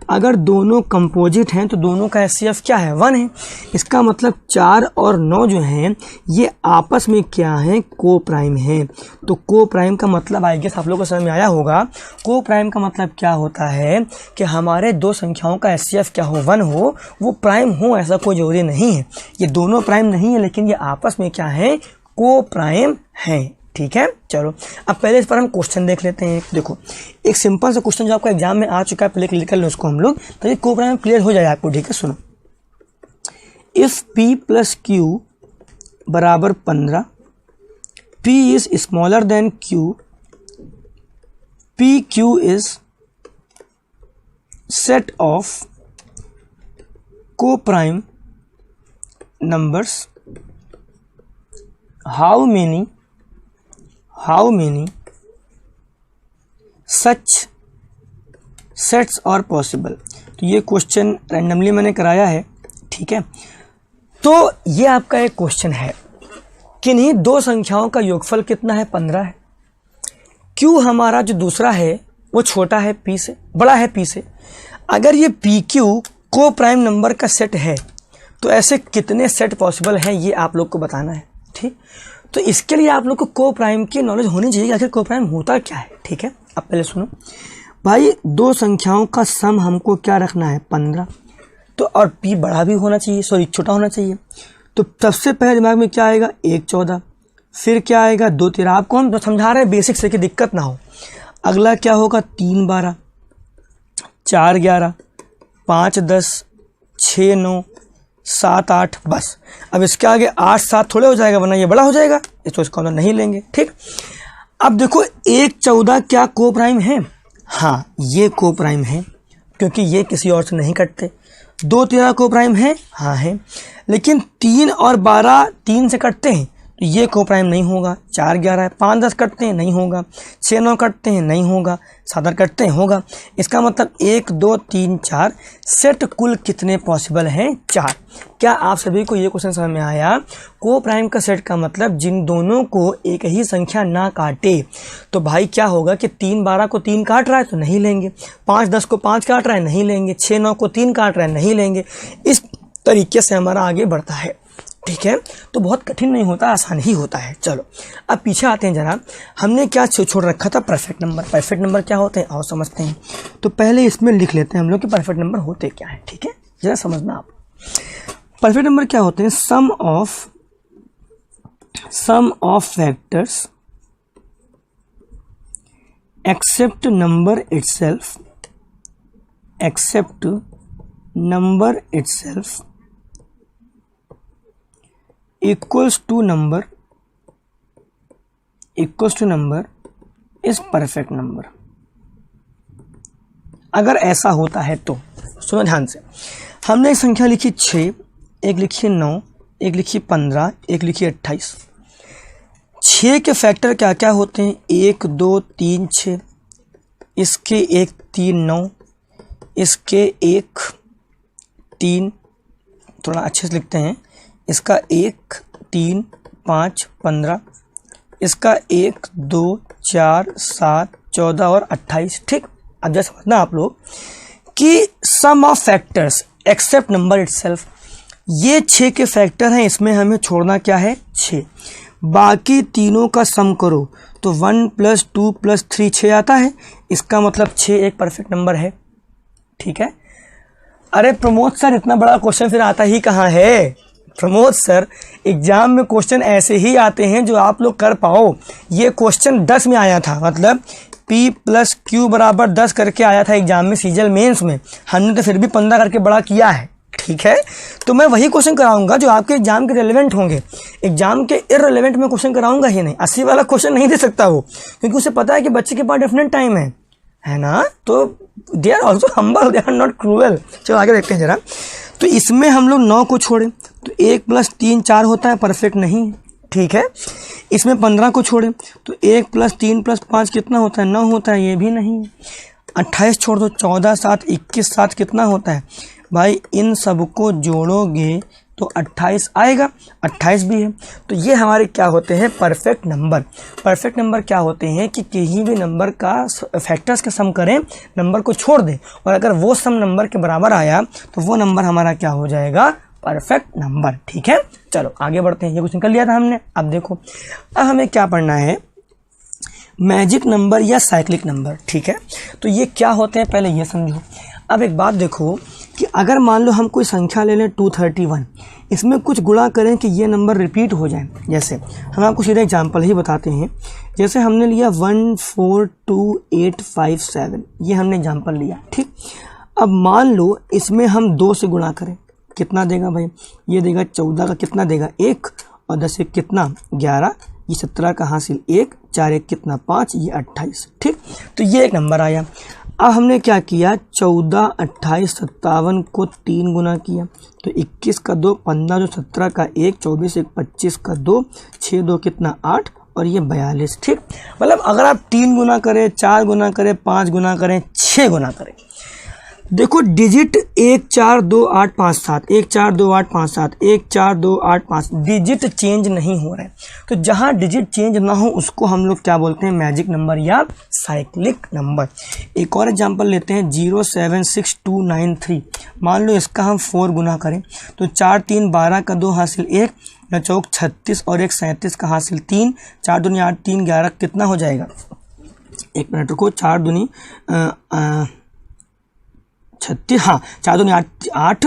अगर दोनों कंपोजिट हैं तो दोनों का HCF क्या है 1 है। इसका मतलब 4 और 9 जो हैं ये आपस में क्या हैं को प्राइम हैं। तो को प्राइम का मतलब आई गेस आप लोगों को समझ में आया होगा। को प्राइम का मतलब क्या होता है कि हमारे 2 संख्याओं का HCF क्या हो 1 हो, वो प्राइम हो ऐसा कोई जरूरी नहीं है। ये दोनों प्राइम नहीं है लेकिन ये आपस में क्या है को प्राइम है। ठीक है, चलो अब पहले इस पर हम क्वेश्चन देख लेते हैं। देखो, एक सिंपल सा क्वेश्चन जो आपका एग्जाम में आ चुका है, पहले क्लियर कर लो उसको हम लोग, ताकि को प्राइम क्लियर हो जाए आपको। ठीक है, सुनो, इफ P + Q बराबर 15, P is smaller than Q, PQ is set of co-prime numbers, how many such sets are possible। तो ये क्वेश्चन रैंडमली मैंने कराया है, ठीक है। तो ये आपका एक क्वेश्चन है, किन्हीं दो संख्याओं का योगफल कितना है, 15 है। Q हमारा जो दूसरा है वो छोटा है P से, बड़ा है P से। अगर ये PQ को प्राइम नंबर का सेट है तो ऐसे कितने सेट पॉसिबल हैं ये आप लोग को बताना है, ठीक। तो इसके लिए आप लोग को को प्राइम की नॉलेज होनी चाहिए, आखिर को प्राइम होता क्या है, ठीक है। अब पहले सुनो भाई, दो संख्याओं का सम हमको क्या रखना है, 15। तो और P बड़ा भी होना चाहिए, सॉरी छोटा होना चाहिए। तो सबसे पहले दिमाग में क्या आएगा, 1 14, फिर क्या आएगा 2 13। आपको हम समझा रहे हैं बेसिक से कि दिक्कत ना हो। अगला क्या होगा, 3 12, 4 11, 5 10, 6 9, 7 8, बस। अब इसके आगे 8 7 थोड़े हो जाएगा, वरना ये बड़ा हो जाएगा, तो इसको हम नहीं लेंगे, ठीक। अब देखो 1 14 क्या को प्राइम है, हाँ ये को प्राइम है क्योंकि ये किसी और से नहीं कटते। 2 13 को प्राइम है, हाँ है। लेकिन 3 और 12 3 से कटते हैं तो ये को प्राइम नहीं होगा। 4 11 5 10 कटते हैं, नहीं होगा। 6 9 कटते हैं, नहीं होगा। 7 8 कटते हैं, होगा। इसका मतलब 1 2 3 4 सेट कुल कितने पॉसिबल हैं, 4। क्या आप सभी को ये क्वेश्चन समझ में आया? को प्राइम का सेट का मतलब जिन दोनों को एक ही संख्या ना काटे। तो भाई क्या होगा कि 3 12 को 3 काट रहा है तो नहीं लेंगे, 5 10 को 5 काट रहा है नहीं लेंगे, 6 9 को 3 काट रहा है नहीं लेंगे। इस तरीके से हमारा आगे बढ़ता है, ठीक है। तो बहुत कठिन नहीं होता, आसान ही होता है। चलो अब पीछे आते हैं जरा, हमने क्या छोड़ रखा था, परफेक्ट नंबर। परफेक्ट नंबर क्या होते हैं आओ समझते हैं। तो पहले इसमें लिख लेते हैं हम लोग कि परफेक्ट नंबर होते क्या है, ठीक है, जरा समझना आप। परफेक्ट नंबर क्या होते हैं, sum of factors except number itself equals to number is perfect number। अगर ऐसा होता है तो सुनो ध्यान से। हमने एक संख्या लिखी 6, एक लिखी 9, एक लिखी 15, एक लिखी 28। 6 के फैक्टर क्या क्या होते हैं, 1 2 3 6, इसके 1 3 9, इसके 1 3, थोड़ा अच्छे से लिखते हैं, इसका 1 3 5 15, इसका 1 2 4 7 14 और 28, ठीक। अब जैसे समझना आप लोग कि sum of factors except number itself, ये 6 के फैक्टर हैं, इसमें हमें छोड़ना क्या है, 6। बाकी तीनों का सम करो तो 1 + 2 + 3 6 आता है। इसका मतलब 6 एक परफेक्ट नंबर है, ठीक है। अरे प्रमोद सर इतना बड़ा क्वेश्चन फिर आता ही कहाँ है? प्रमोद सर एग्जाम में क्वेश्चन ऐसे ही आते हैं जो आप लोग कर पाओ। ये क्वेश्चन 10 में आया था, मतलब P + Q = 10 करके आया था एग्जाम में, सीजल मेंस में। हमने तो फिर भी 15 करके बड़ा किया है, ठीक है। तो मैं वही क्वेश्चन कराऊंगा जो आपके एग्जाम के रिलेवेंट होंगे। एग्जाम के इररिलेवेंट में क्वेश्चन कराऊंगा ही नहीं। 80 वाला क्वेश्चन नहीं दे सकता वो, क्योंकि उसे पता है कि बच्चे के पास डेफिनेट टाइम है ना। तो they are also humble, they are not cruel. चलो आगे देखते हैं जरा। तो इसमें हम लोग 9 को छोड़ें तो 1 + 3 4 होता है, परफेक्ट नहीं है, ठीक है। इसमें 15 को छोड़ें तो 1 + 3 + 5 कितना होता है, 9 होता है, ये भी नहीं है। 28 छोड़ दो, 14 7 21 7 कितना होता है भाई, इन सबको जोड़ोगे तो 28 आएगा, 28 भी है। तो ये हमारे क्या होते हैं, परफेक्ट नंबर। परफेक्ट नंबर क्या होते हैं कि किसी भी नंबर का फैक्टर्स का सम करें, नंबर को छोड़ दें, और अगर वो सम नंबर के बराबर आया तो वो नंबर हमारा क्या हो जाएगा, परफेक्ट नंबर, ठीक है। चलो आगे बढ़ते हैं। ये कुछ निकल लिया था हमने। अब देखो, अब हमें क्या पढ़ना है, मैजिक नंबर या साइक्लिक नंबर, ठीक है। तो ये क्या होते हैं पहले ये समझो। अब एक बात देखो कि अगर मान लो हम कोई संख्या ले लें 231, इसमें कुछ गुणा करें कि ये नंबर रिपीट हो जाए। जैसे हम आपको सीधा एग्जांपल ही बताते हैं। जैसे हमने लिया 142857, ये हमने एग्जांपल लिया, ठीक। अब मान लो इसमें हम 2 से गुणा करें, कितना देगा भाई, ये देगा 14 का कितना देगा 1, और 10 एक कितना 11, ये 17 का हासिल 1, 4 एक कितना 5, ये 28। ठीक, तो ये एक नंबर आया। अब हमने क्या किया, 14, 28, 57 को 3 गुना किया, तो 21 का 2, 15 जो 17 का 1, 24 एक 25 का 2, 6 2 कितना 8 और ये 42। ठीक, मतलब अगर आप 3 गुना करें, 4 गुना करें, 5 गुना करें, 6 गुना करें, देखो डिजिट 1 4 2 8 5 7, 1 4 2 8 5 7, 1 4 2 8 5, डिजिट चेंज नहीं हो रहे। तो जहाँ डिजिट चेंज ना हो उसको हम लोग क्या बोलते हैं, मैजिक नंबर या साइक्लिक नंबर। एक और एग्जांपल लेते हैं 076293। मान लो इसका हम 4 गुना करें, तो 4 3 12 का 2 हासिल 1, 9 चौक 36 और 1 37 का हासिल 3, 4 दूनी 8 3 11 कितना हो जाएगा, 1 मिनट रुको, 4 दूनी 36, हाँ 4 दूनी 8,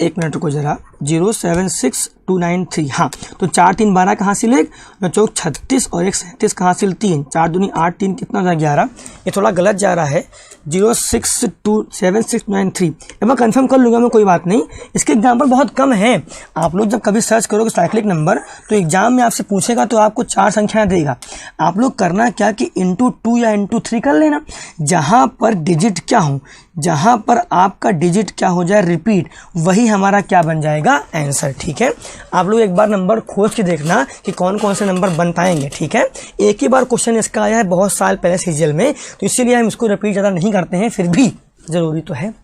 1 मिनट को जरा, 076293। हाँ, तो 4 3 12 का हासिल 1, 9 चौक 36 और 1 37 का हासिल 3, 4 दूनी 8 3 कितना हो जाएगा 11। ये थोड़ा गलत जा रहा है, 06276993। मैं कंफर्म कर लूँगा मैं, कोई बात नहीं। इसके एग्जाम्पल बहुत कम हैं। आप लोग जब कभी सर्च करोगे साइक्लिक नंबर तो एग्जाम में आपसे पूछेगा तो आपको 4 संख्याएं देगा। आप लोग करना क्या कि इंटू 2 या इंटू 3 कर लेना। जहाँ पर डिजिट क्या हो, जहाँ पर आपका डिजिट क्या हो जाए रिपीट, वही हमारा क्या बन जाएगा आंसर। ठीक है, आप लोग एक बार नंबर खोज के देखना कि कौन कौन से नंबर बन पाएंगे। ठीक है, एक ही बार क्वेश्चन इसका आया है बहुत साल पहले सीरियल में, तो इसीलिए हम इसको रिपीट ज़्यादा नहीं करते हैं, फिर भी ज़रूरी तो है।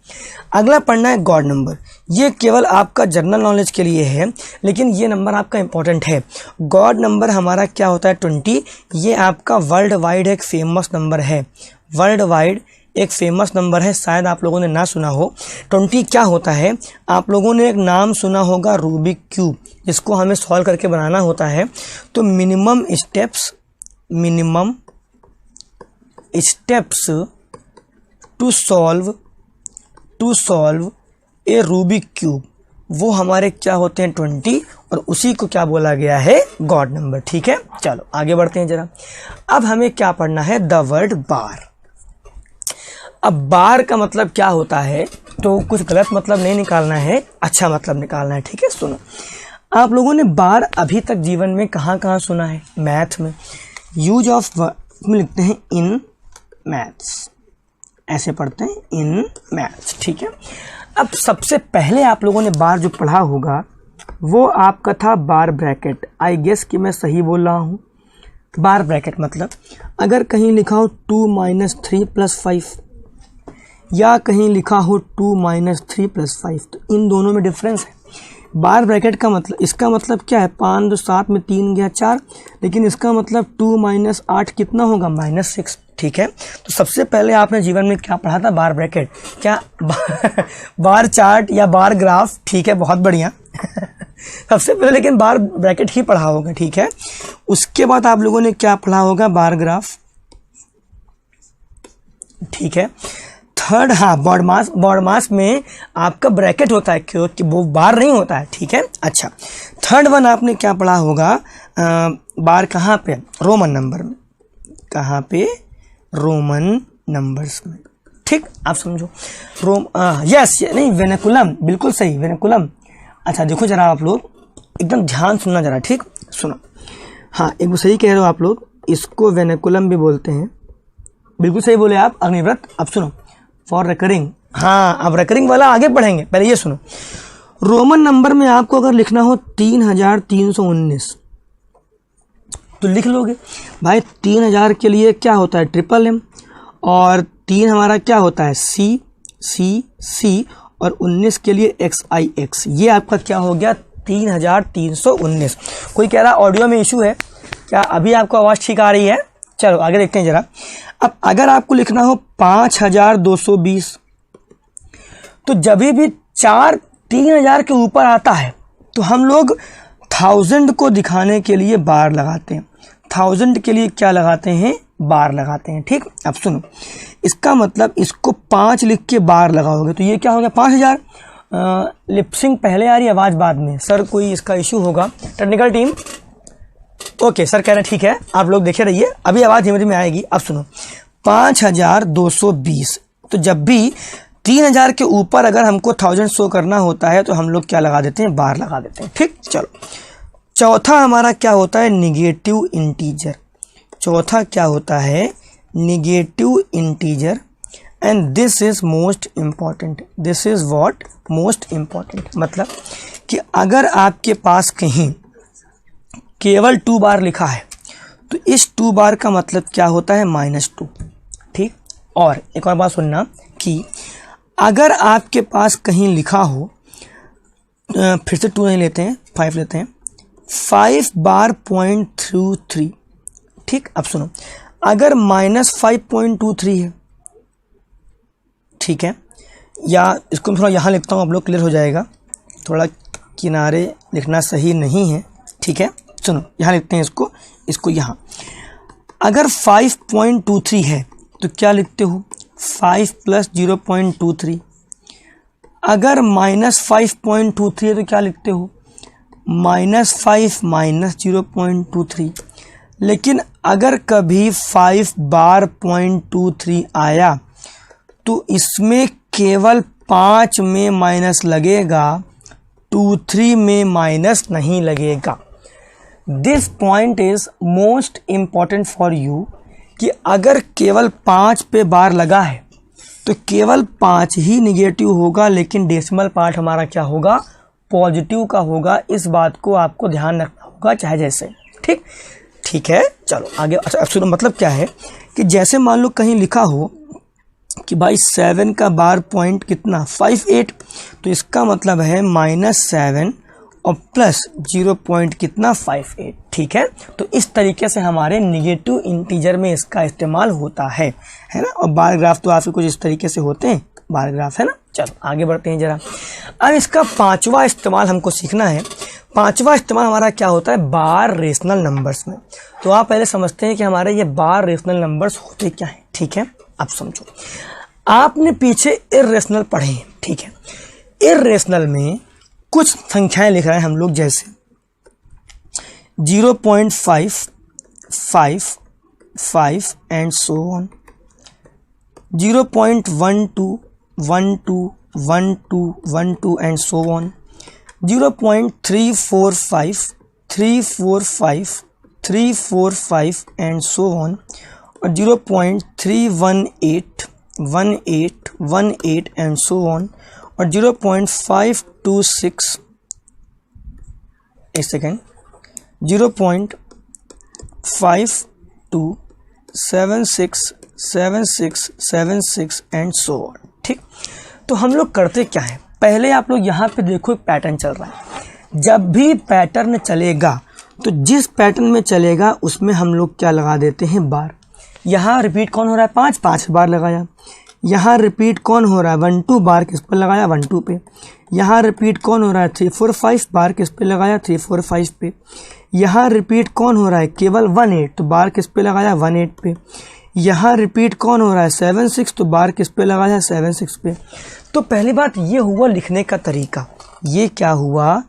अगला पढ़ना है गॉड नंबर। ये केवल आपका जनरल नॉलेज के लिए है, लेकिन ये नंबर आपका इंपॉर्टेंट है। गॉड नंबर हमारा क्या होता है 20। ये आपका वर्ल्ड वाइड एक फेमस नंबर है, वर्ल्ड वाइड एक फेमस नंबर है, शायद आप लोगों ने ना सुना हो। 20 क्या होता है, आप लोगों ने एक नाम सुना होगा रूबिक क्यूब, जिसको हमें सॉल्व करके बनाना होता है। तो minimum steps to solve a Rubik cube, वो हमारे क्या होते हैं 20, और उसी को क्या बोला गया है गॉड नंबर। ठीक है, चलो आगे बढ़ते हैं जरा। अब हमें क्या पढ़ना है, द वर्ड बार। अब बार का मतलब क्या होता है, तो कुछ गलत मतलब नहीं निकालना है, अच्छा मतलब निकालना है। ठीक है, सुनो, आप लोगों ने बार अभी तक जीवन में कहाँ कहाँ सुना है, मैथ में। यूज ऑफ में लिखते हैं इन मैथ्स, ऐसे पढ़ते हैं इन मैथ्स। ठीक है, अब सबसे पहले आप लोगों ने बार जो पढ़ा होगा वो आपका था बार ब्रैकेट। आई गेस कि मैं सही बोल रहा हूँ। बार ब्रैकेट मतलब अगर कहीं लिखा हो 2 - 3 + 5 या कहीं लिखा हो 2 - 3 + 5, तो इन दोनों में डिफरेंस है। बार ब्रैकेट का मतलब, इसका मतलब क्या है, 5 2 7 में 3 गया 4, लेकिन इसका मतलब 2 - 8 कितना होगा -6। ठीक है, तो सबसे पहले आपने जीवन में क्या पढ़ा था, बार ब्रैकेट, क्या बार चार्ट या बार ग्राफ। ठीक है, बहुत बढ़िया सबसे पहले लेकिन बार ब्रैकेट ही पढ़ा होगा। ठीक है, उसके बाद आप लोगों ने क्या पढ़ा होगा, बार ग्राफ। ठीक है, थर्ड, हाँ बॉड मास में आपका ब्रैकेट होता है, क्योंकि वो बार नहीं होता है। ठीक है, अच्छा थर्ड वन आपने क्या पढ़ा होगा, बार कहाँ पे, रोमन नंबर में, कहाँ पे, रोमन नंबर्स में। ठीक, आप समझो यस नहीं, वेनेकुलम, बिल्कुल सही, वेनेकुलम। अच्छा देखो जरा आप लोग एकदम ध्यान सुनना जरा। ठीक, सुनो, हाँ एक सही कह रहे हो आप लोग, इसको वेनेकुलम भी बोलते हैं, बिल्कुल सही बोले आप अग्निव्रत। अब सुनो, फॉर रिकरिंग, हाँ अब रिकरिंग वाला आगे पढ़ेंगे, पहले ये सुनो। रोमन नंबर में आपको अगर लिखना हो 3319 तो लिख लोगे भाई। 3000 के लिए क्या होता है, MMM, और 3 हमारा क्या होता है, C, और 19 के लिए XIX। ये आपका क्या हो गया, 3319। कोई कह रहा ऑडियो में इशू है क्या, अभी आपको आवाज़ ठीक आ रही है? चलो आगे देखते हैं जरा। अब अगर आपको लिखना हो 5220, तो जब भी 3000 के ऊपर आता है तो हम लोग 1000 को दिखाने के लिए बार लगाते हैं, 1000 के लिए क्या लगाते हैं, बार लगाते हैं। ठीक, अब सुनो, इसका मतलब इसको 5 लिख के बार लगाओगे तो ये क्या हो गया 5000। लिपसिंग पहले आ रही, आवाज़ बाद में। सर कोई इसका इशू होगा, टेक्निकल टीम। ओके सर कह रहे हैं ठीक है, आप लोग देखे रहिए, अभी आवाज़ धीमे धीमे आएगी। अब सुनो, 5220, तो जब भी 3000 के ऊपर अगर हमको 1000 शो करना होता है तो हम लोग क्या लगा देते हैं, बार लगा देते हैं। ठीक, चलो चौथा हमारा क्या होता है, निगेटिव इंटीजर। चौथा क्या होता है, negative integer. And this is most important, this is what, most important. मतलब कि अगर आपके पास कहीं केवल 2 बार लिखा है तो इस 2 बार का मतलब क्या होता है, -2। ठीक। और एक और बात सुनना कि अगर आपके पास कहीं लिखा हो, फिर से 2 नहीं लेते हैं, 5 लेते हैं, 5 बार 0.23। ठीक। अब सुनो, अगर -5.23 है, ठीक है, या इसको मैं थोड़ा यहाँ लिखता हूँ, आप लोग क्लियर हो जाएगा, थोड़ा किनारे लिखना सही नहीं है। ठीक है, सुनो, यहाँ लिखते हैं इसको यहाँ। अगर 5.23 है तो क्या लिखते हो, 5 + 0.23। अगर -5.23 है तो क्या लिखते हो, -5 - 0.23। लेकिन अगर कभी 5 बार 0.23 आया तो इसमें केवल 5 में माइनस लगेगा, 23 में माइनस नहीं लगेगा। This point is most important for you कि अगर केवल 5 पे बार लगा है तो केवल 5 ही निगेटिव होगा, लेकिन डेसिमल पार्ट हमारा क्या होगा, पॉजिटिव का होगा। इस बात को आपको ध्यान रखना होगा, चाहे जैसे। ठीक है, चलो आगे। अच्छा, अब सुनो, मतलब क्या है कि जैसे मान लो कहीं लिखा हो कि भाई 7 का बार पॉइंट कितना, 58, तो इसका मतलब है -7 और प्लस 0 पॉइंट कितना, 58। ठीक है, तो इस तरीके से हमारे निगेटिव इंटीजर में इसका इस्तेमाल होता है ना। और बार ग्राफ तो आपके कुछ इस तरीके से होते हैं, बार ग्राफ, है ना। चलो आगे बढ़ते हैं जरा। अब इसका 5वां इस्तेमाल हमको सीखना है। 5वां इस्तेमाल हमारा क्या होता है, बार रेशनल नंबर्स में। तो आप पहले समझते हैं कि हमारे ये बार रेशनल नंबर्स होते क्या हैं। ठीक है, अब समझो, आपने पीछे इर्रेशनल पढ़े हैं। ठीक है, इर्रेशनल में कुछ संख्याएं लिख रहे हैं हम लोग, जैसे 0.5, 5, 5 and so on, 0.12, 12, 12, 12 and so on, 0.345, 345, 345 and so on, और 0.318, 18, 18 एंड सो ऑन, और 0.526, एक सेकेंड, 0.52, 76, 76, 76 एंड सो ऑन। ठीक। तो हम लोग करते क्या है, पहले आप लोग यहाँ पे देखो, एक पैटर्न चल रहा है। जब भी पैटर्न चलेगा तो जिस पैटर्न में चलेगा उसमें हम लोग क्या लगा देते हैं, बार। यहाँ रिपीट कौन हो रहा है, 5 बार लगाया। यहाँ रिपीट कौन हो रहा है, 1 2 बार किस पर लगाया, 1 2 पे। यहाँ रिपीट कौन हो रहा है, 3 4 5 बार किस पे लगाया, 3 4 5 पे। यहाँ रिपीट कौन हो रहा है, केवल 1 8, तो बार किस पे लगाया, 1 8 पे। यहाँ रिपीट कौन हो रहा है, 7 6, तो बार किस पे लगाया, 7 6 पे। तो पहली बात ये हुआ लिखने का तरीका। ये क्या हुआ,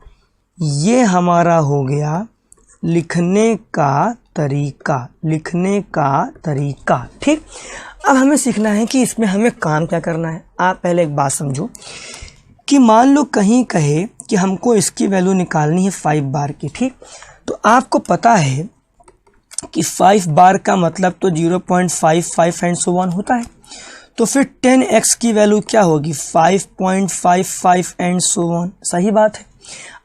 ये हमारा हो गया लिखने का तरीका, लिखने का तरीका। ठीक। अब हमें सीखना है कि इसमें हमें काम क्या करना है। आप पहले एक बात समझो कि मान लो कहीं कहे कि हमको इसकी वैल्यू निकालनी है 5 बार की। ठीक। तो आपको पता है कि 5 बार का मतलब तो 0.55 एंड सो ऑन होता है। तो फिर 10x की वैल्यू क्या होगी, 5.55 एंड सो ऑन। सही बात है।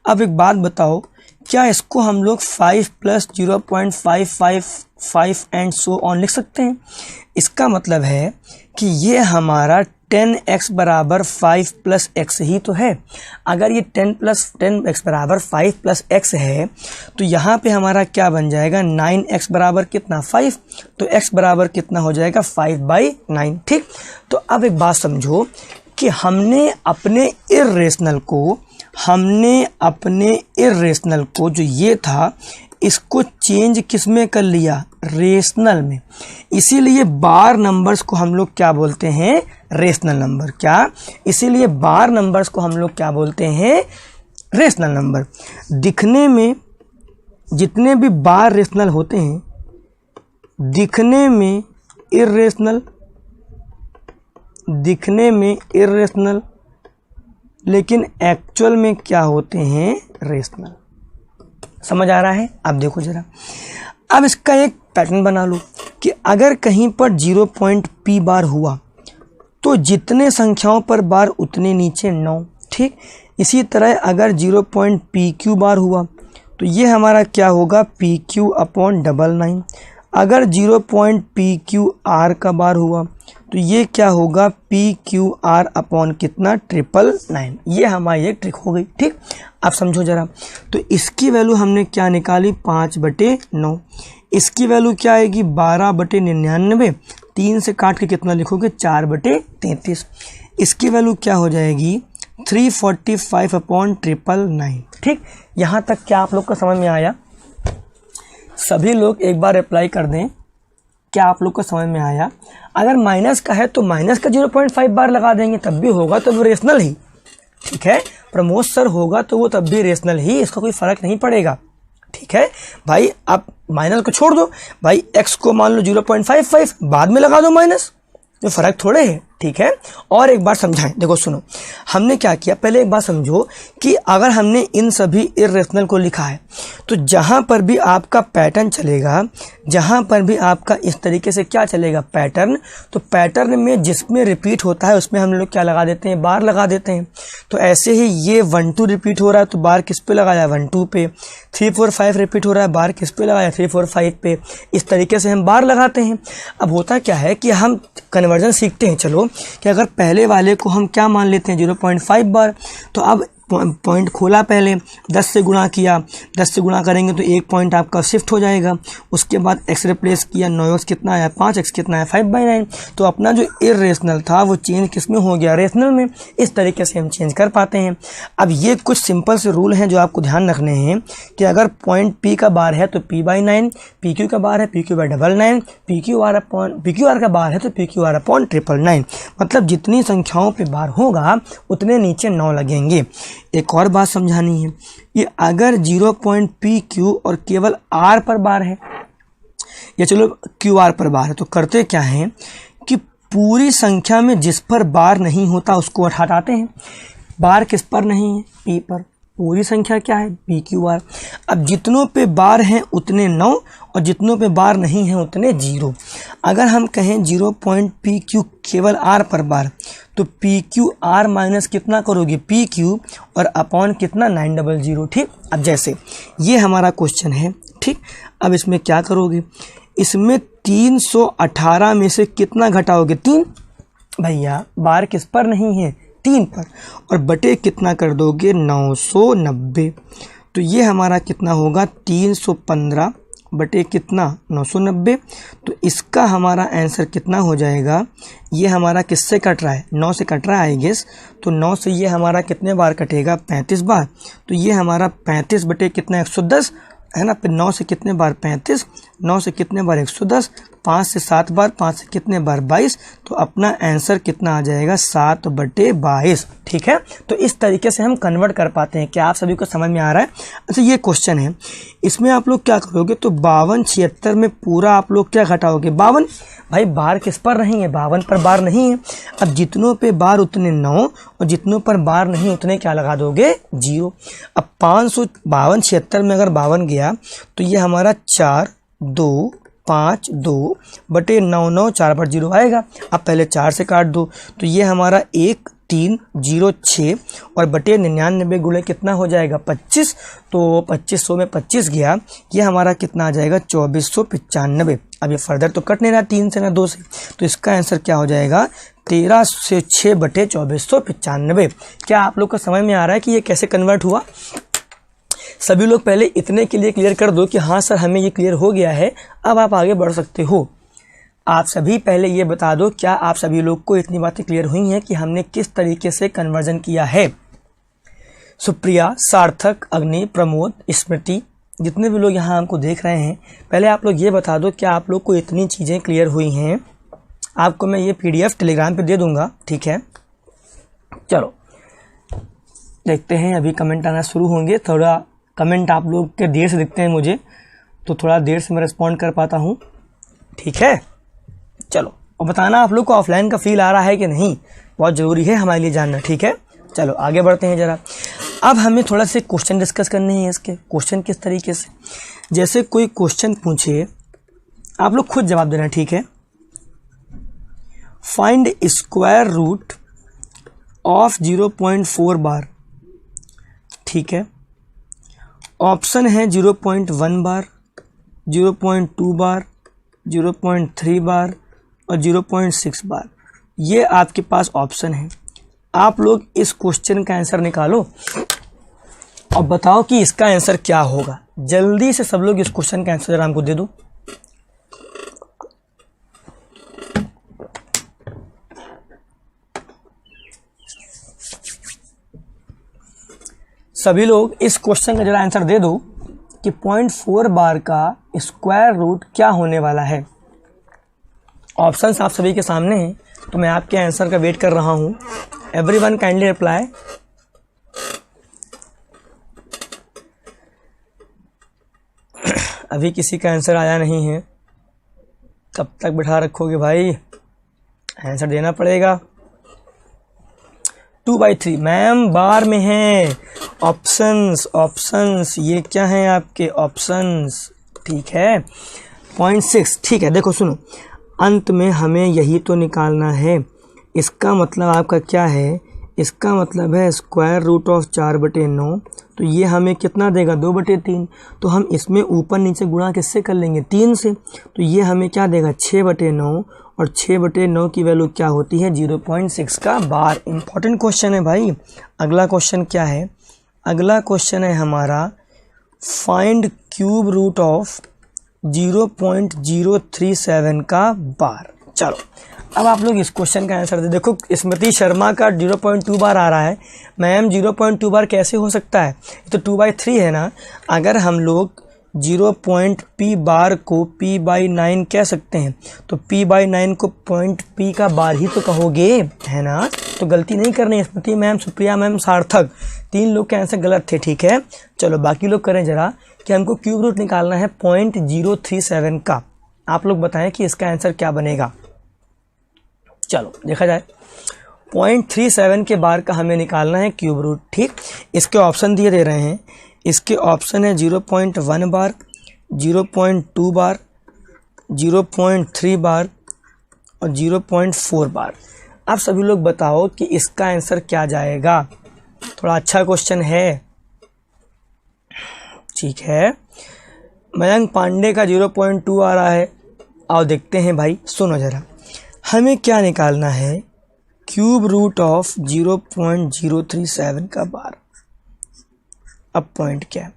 अब एक बात बताओ, क्या इसको हम लोग 5 + 0.555 एंड सो ऑन लिख सकते हैं? इसका मतलब है कि ये हमारा 10x बराबर 5 + x ही तो है। अगर ये 10x बराबर 5 + x है तो यहाँ पे हमारा क्या बन जाएगा, 9x बराबर कितना, 5। तो x बराबर कितना हो जाएगा, 5/9। ठीक। तो अब एक बात समझो कि हमने अपने इर्रेशनल को जो ये था इसको चेंज किस में कर लिया, रेशनल में। इसीलिए बार नंबर्स को हम लोग क्या बोलते हैं, रेशनल नंबर। क्या, इसीलिए बार नंबर्स को हम लोग क्या बोलते हैं, रेशनल नंबर। दिखने में जितने भी बार रेशनल होते हैं, दिखने में इर्रेशनल, लेकिन एक्चुअल में क्या होते हैं, रेशनल। समझ आ रहा है? अब देखो ज़रा, अब इसका एक पैटर्न बना लो कि अगर कहीं पर 0 पॉइंट p बार हुआ तो जितने संख्याओं पर बार उतने नीचे 9, ठीक। इसी तरह अगर 0 पॉइंट pq बार हुआ तो ये हमारा क्या होगा, pq अपॉन 99। अगर 0 पॉइंट pqr का बार हुआ तो ये क्या होगा, pqr अपॉन कितना, 999। ये हमारी एक ट्रिक हो गई, ठीक। अब समझो ज़रा, तो इसकी वैल्यू हमने क्या निकाली, 5/9। इसकी वैल्यू क्या आएगी, 12/99। 3 से काट के कितना लिखोगे, 4/33। इसकी वैल्यू क्या हो जाएगी, 345 अपॉन 999, ठीक। यहाँ तक क्या आप लोग को समझ में आया? सभी लोग एक बार रिप्लाई कर दें, क्या आप लोग को समझ में आया? अगर माइनस का है तो माइनस का 0.5 बार लगा देंगे, तब भी होगा, तो वो रेशनल ही, ठीक है। प्रमोद सर होगा तो वो तब भी रेशनल ही, इसका कोई फ़र्क नहीं पड़ेगा, ठीक है भाई। आप माइनस को छोड़ दो भाई, x को मान लो 0.55, बाद में लगा दो माइनस, तो फ़र्क थोड़े है, ठीक है। और एक बार समझाएं, देखो सुनो, हमने क्या किया, पहले एक बात समझो कि अगर हमने इन सभी इर्रेशनल को लिखा है तो जहाँ पर भी आपका पैटर्न चलेगा, जहाँ पर भी आपका इस तरीके से क्या चलेगा, पैटर्न, तो पैटर्न में जिसमें रिपीट होता है उसमें हम लोग क्या लगा देते हैं, बार लगा देते हैं। तो ऐसे ही ये 1 2 रिपीट हो रहा है तो बार किस पे लगाया, 1 2 पे। 3 4 5 रिपीट हो रहा है, बार किस पे लगाया, 3 4 5 पे। इस तरीके से हम बार लगाते हैं। अब होता क्या है कि हम कन्वर्जन सीखते हैं, चलो कि अगर पहले वाले को हम क्या मान लेते हैं, 0.5 बार, तो अब पॉइंट खोला, पहले 10 से गुणा किया, 10 से गुणा करेंगे तो 1 पॉइंट आपका शिफ्ट हो जाएगा। उसके बाद x रिप्लेस किया, 9x कितना आया, 5x कितना है, 5/9। तो अपना जो इर्रेशनल था वो चेंज किस में हो गया, रेशनल में। इस तरीके से हम चेंज कर पाते हैं। अब ये कुछ सिंपल से रूल हैं जो आपको ध्यान रखने हैं कि अगर पॉइंट p का बार है तो p/9, pq का बार है pq/99, pqr का बार है तो pqr अपॉन 999। मतलब जितनी संख्याओं पे बार होगा उतने नीचे 9 लगेंगे। एक और बात समझानी है, ये अगर 0 पॉइंट pq और केवल r पर बार है, या चलो qr पर बार है, तो करते क्या हैं कि पूरी संख्या में जिस पर बार नहीं होता उसको हटाते हैं। बार किस पर नहीं है, p पर। पूरी संख्या क्या है, pqr। अब जितनों पे बार हैं उतने 9 और जितनों पे बार नहीं हैं उतने 0। अगर हम कहें 0 पॉइंट pq केवल r पर बार, तो pqr माइनस कितना करोगे, pq, और अपॉन कितना, 900, ठीक। अब जैसे ये हमारा क्वेश्चन है, ठीक। अब इसमें क्या करोगे, इसमें 318 में से कितना घटाओगे, 3। भैया बार किस पर नहीं है, 3 पर, और बटे कितना कर दोगे, 990। तो ये हमारा कितना होगा, 315 बटे कितना, 990। तो इसका हमारा आंसर कितना हो जाएगा, ये हमारा किससे कट रहा है, 9 से कट रहा है आई गेस। तो 9 से ये हमारा कितने बार कटेगा, 35 बार। तो ये हमारा 35 बटे कितना, 110 है ना। फिर 9 से कितने बार, 35, 9 से कितने बार, 110, 5 से 7 बार, 5 से कितने बार, 22। तो अपना आंसर कितना आ जाएगा, 7/22, ठीक है। तो इस तरीके से हम कन्वर्ट कर पाते हैं। क्या आप सभी को समझ में आ रहा है? अच्छा ये क्वेश्चन है, इसमें आप लोग क्या करोगे, तो 52 76 में पूरा आप लोग क्या घटाओगे, 52। भाई बार किस पर नहीं है, 52 पर बार नहीं है। अब जितनों पे बार उतने 9 और जितनों पर बार नहीं उतने क्या लगा दोगे, 0। अब 552 76 में अगर 52 गया तो ये हमारा 4 2 5 2 बटे 9 9, 4 पर 0 आएगा। अब पहले 4 से काट दो तो ये हमारा 1 3 0 6 और बटे 99 गुणे कितना हो जाएगा, 25। तो 2500 में 25 गया, ये हमारा कितना आ जाएगा, 2495। अब ये फर्दर तो कट नहीं रहा 3 से ना 2 से, तो इसका आंसर क्या हो जाएगा, 13 से 6 बटे 2495। क्या आप लोग को समझ में आ रहा है कि ये कैसे कन्वर्ट हुआ? सभी लोग पहले इतने के लिए क्लियर कर दो कि हाँ सर हमें ये क्लियर हो गया है, अब आप आगे बढ़ सकते हो। आप सभी पहले ये बता दो, क्या आप सभी लोग को इतनी बातें क्लियर हुई हैं कि हमने किस तरीके से कन्वर्जन किया है? सुप्रिया, सार्थक, अग्नि, प्रमोद, स्मृति, जितने भी लोग यहाँ हमको देख रहे हैं, पहले आप लोग ये बता दो क्या आप लोग को इतनी चीज़ें क्लियर हुई हैं? आपको मैं ये PDF टेलीग्राम पे दे दूँगा, ठीक है। चलो देखते हैं, अभी कमेंट आना शुरू होंगे। थोड़ा कमेंट आप लोग के देर से दिखते हैं मुझे, तो थोड़ा देर से मैं रिस्पॉन्ड कर पाता हूँ, ठीक है। चलो और बताना आप लोग को ऑफलाइन का फील आ रहा है कि नहीं, बहुत ज़रूरी है हमारे लिए जानना, ठीक है। चलो आगे बढ़ते हैं ज़रा। अब हमें थोड़ा से क्वेश्चन डिस्कस करने हैं। इसके क्वेश्चन किस तरीके से, जैसे कोई क्वेश्चन पूछे, आप लोग खुद जवाब देना, ठीक है। फाइंड स्क्वायर रूट ऑफ 0.4 बार, ठीक है। ऑप्शन है 0.1 बार, 0.2 बार, 0.3 बार और 0.6 बार। ये आपके पास ऑप्शन है। आप लोग इस क्वेश्चन का आंसर निकालो और बताओ कि इसका आंसर क्या होगा। जल्दी से सब लोग इस क्वेश्चन का आंसर हमको दे दो। सभी लोग इस क्वेश्चन का जरा आंसर दे दो कि 0.4 बार का स्क्वायर रूट क्या होने वाला है। ऑप्शंस आप सभी के सामने हैं, तो मैं आपके आंसर का वेट कर रहा हूं। Everyone kindly reply. अभी किसी का आंसर आया नहीं है, कब तक बिठा रखोगे भाई, आंसर देना पड़ेगा। 2/3 मैम बार में है। ऑप्शंस ये क्या है आपके ऑप्शंस, ठीक है। 0.6, ठीक है। देखो सुनो, अंत में हमें यही तो निकालना है। इसका मतलब आपका क्या है, इसका मतलब है स्क्वायर रूट ऑफ 4/9, तो ये हमें कितना देगा 2/3। तो हम इसमें ऊपर नीचे गुणा किससे कर लेंगे, 3 से। तो ये हमें क्या देगा 6/9, और 6/9 की वैल्यू क्या होती है 0.6 का बार। इंपॉर्टेंट क्वेश्चन है भाई। अगला क्वेश्चन क्या है, अगला क्वेश्चन है हमारा फाइंड क्यूब रूट ऑफ 0.037 का बार। चलो अब आप लोग इस क्वेश्चन का आंसर दे। देखो स्मृति शर्मा का 0.2 बार आ रहा है। मैम 0.2 बार कैसे हो सकता है, तो 2/3 है ना। अगर हम लोग 0.p बार को p/9 कह सकते हैं, तो p/9 को पॉइंट p का बार ही तो कहोगे, है ना। तो गलती नहीं करनी है। स्मृति मैम, सुप्रिया मैम, सार्थक, 3 लोग के आंसर गलत थे, ठीक है। चलो बाकी लोग करें जरा कि हमको क्यूब रूट निकालना है 0.037 का। आप लोग बताएं कि इसका आंसर क्या बनेगा। चलो देखा जाए। 0.37 के बार का हमें निकालना है क्यूब रूट, ठीक। इसके ऑप्शन दिए दे रहे हैं। इसके ऑप्शन है 0.1 बार, 0.2 बार, 0.3 बार और 0.4 बार। आप सभी लोग बताओ कि इसका आंसर क्या जाएगा। थोड़ा अच्छा क्वेश्चन है, ठीक है। मयंक पांडे का 0.2 आ रहा है। आओ देखते हैं भाई, सुनो जरा। हमें क्या निकालना है, क्यूब रूट ऑफ 0.037 का बार। अब पॉइंट क्या है,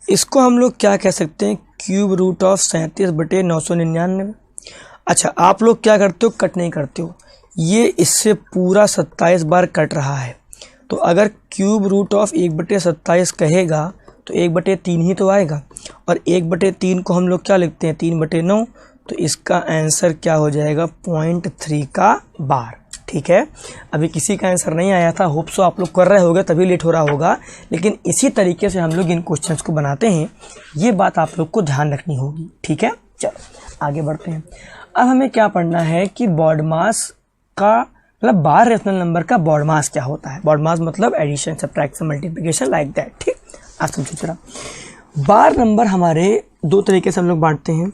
इसको हम लोग क्या कह सकते हैं, क्यूब रूट ऑफ 37/999। अच्छा आप लोग क्या करते हो, कट नहीं करते हो। ये इससे पूरा 27 बार कट रहा है। तो अगर क्यूब रूट ऑफ 1/27 कहेगा तो 1/3 ही तो आएगा, और 1/3 को हम लोग क्या लिखते हैं 3/9। तो इसका आंसर क्या हो जाएगा 0.3 का बार, ठीक है। अभी किसी का आंसर नहीं आया था, होप सो आप लोग कर रहे होगे तभी लेट हो रहा होगा, लेकिन इसी तरीके से हम लोग इन क्वेश्चंस को बनाते हैं। ये बात आप लोग को ध्यान रखनी होगी, ठीक है। चलो आगे बढ़ते हैं। अब हमें क्या पढ़ना है कि बॉड मास का मतलब बार रेशनल नंबर का बॉड मास क्या होता है। बॉड मास मतलब addition, subtraction, multiplication, like that, ठीक। आज समझो जरा। बार नंबर हमारे 2 तरीके से हम लोग बांटते हैं।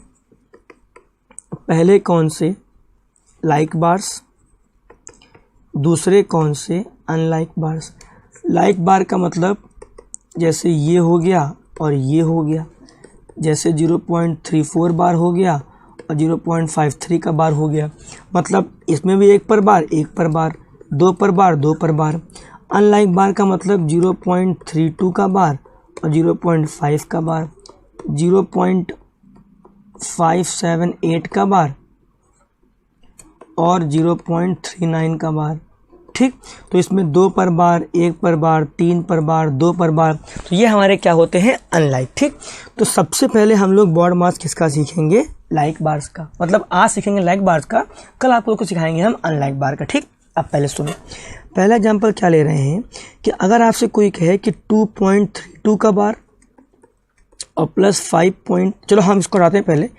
पहले कौन से, लाइक बार्स, दूसरे कौन से, अनलाइक बार्स। लाइक बार का मतलब जैसे ये हो गया और ये हो गया, जैसे 0.34 बार हो गया और 0.53 का बार हो गया। मतलब इसमें भी 1 पर बार, 1 पर बार, 2 पर बार, 2 पर बार। अनलाइक बार का मतलब 0.32 का बार और 0.5 का बार, 0.578 का बार और 0.39 का बार, ठीक। तो इसमें 2 पर बार, 1 पर बार, 3 पर बार, 2 पर बार, तो ये हमारे क्या होते हैं अनलाइक, ठीक। तो सबसे पहले हम लोग बॉड मास किसका सीखेंगे, लाइक बार्स का। मतलब आज सीखेंगे लाइक बार्स का, कल आप लोग को सिखाएंगे हम अनलाइक बार का, ठीक। अब पहले सुनो, पहला एग्जाम्पल क्या ले रहे हैं कि अगर आपसे कोई कहे कि 2.32 का बार और प्लस 5 चलो हम इसको हटाते हैं, पहले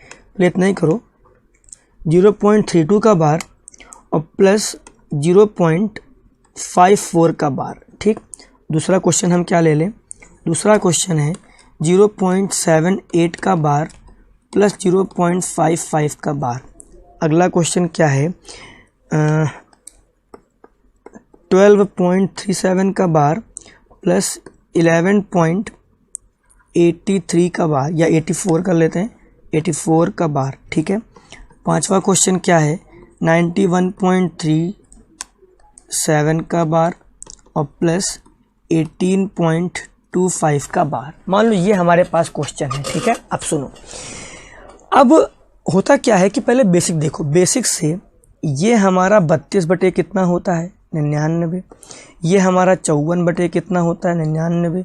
इतना ही करो, 0.32 का बार और प्लस 0.54 का बार, ठीक। दूसरा क्वेश्चन हम क्या ले लें, दूसरा क्वेश्चन है 0.78 का बार प्लस 0.55 का बार। अगला क्वेश्चन क्या है 12.37 का बार प्लस 11.83 का बार, या 84 कर लेते हैं, 84 का बार, ठीक है। पांचवा क्वेश्चन क्या है 91.37 का बार और प्लस 18.25 का बार। मान लो ये हमारे पास क्वेश्चन है, ठीक है। अब सुनो, अब होता क्या है कि पहले बेसिक देखो, बेसिक से ये हमारा 32 बटे कितना होता है 99, ये हमारा 54 बटे कितना होता है 99,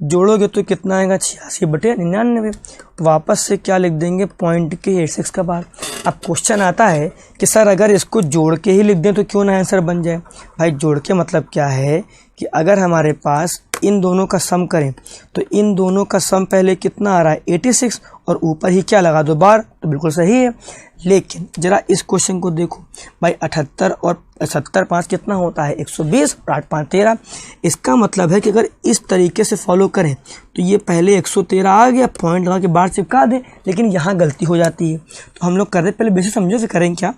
जोड़ोगे तो कितना आएगा 86 बटे 99। वापस से क्या लिख देंगे पॉइंट के 86 का बार। अब क्वेश्चन आता है कि सर अगर इसको जोड़ के ही लिख दें तो क्यों ना आंसर बन जाए। भाई जोड़ के मतलब क्या है कि अगर हमारे पास इन दोनों का सम करें तो इन दोनों का सम पहले कितना आ रहा है 86 और ऊपर ही क्या लगा दो बार, तो बिल्कुल सही है। लेकिन जरा इस क्वेश्चन को देखो भाई 78 और 70 5 कितना होता है 120 और 8 5 13। इसका मतलब है कि अगर इस तरीके से फॉलो करें तो ये पहले 113 आ गया, पॉइंट लगा के बार चिपका दें, लेकिन यहाँ गलती हो जाती है। तो हम लोग कर रहे पहले बेसिक समझो, फिर करें क्या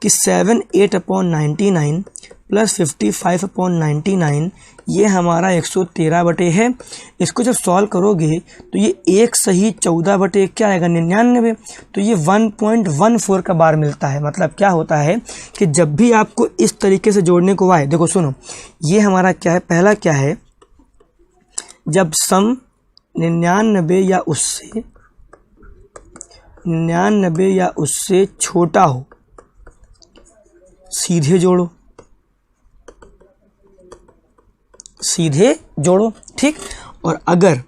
कि 78/99 प्लस 55/99 ये हमारा 113 बटे है। इसको जब सॉल्व करोगे तो ये 1 सही 14 बटे क्या आएगा 99, तो ये 1.14 का बार मिलता है। मतलब क्या होता है कि जब भी आपको इस तरीके से जोड़ने को आए, देखो सुनो, ये हमारा क्या है, पहला क्या है, जब सम 99 या उससे छोटा हो सीधे जोड़ो, सीधे जोड़ो, ठीक। और अगर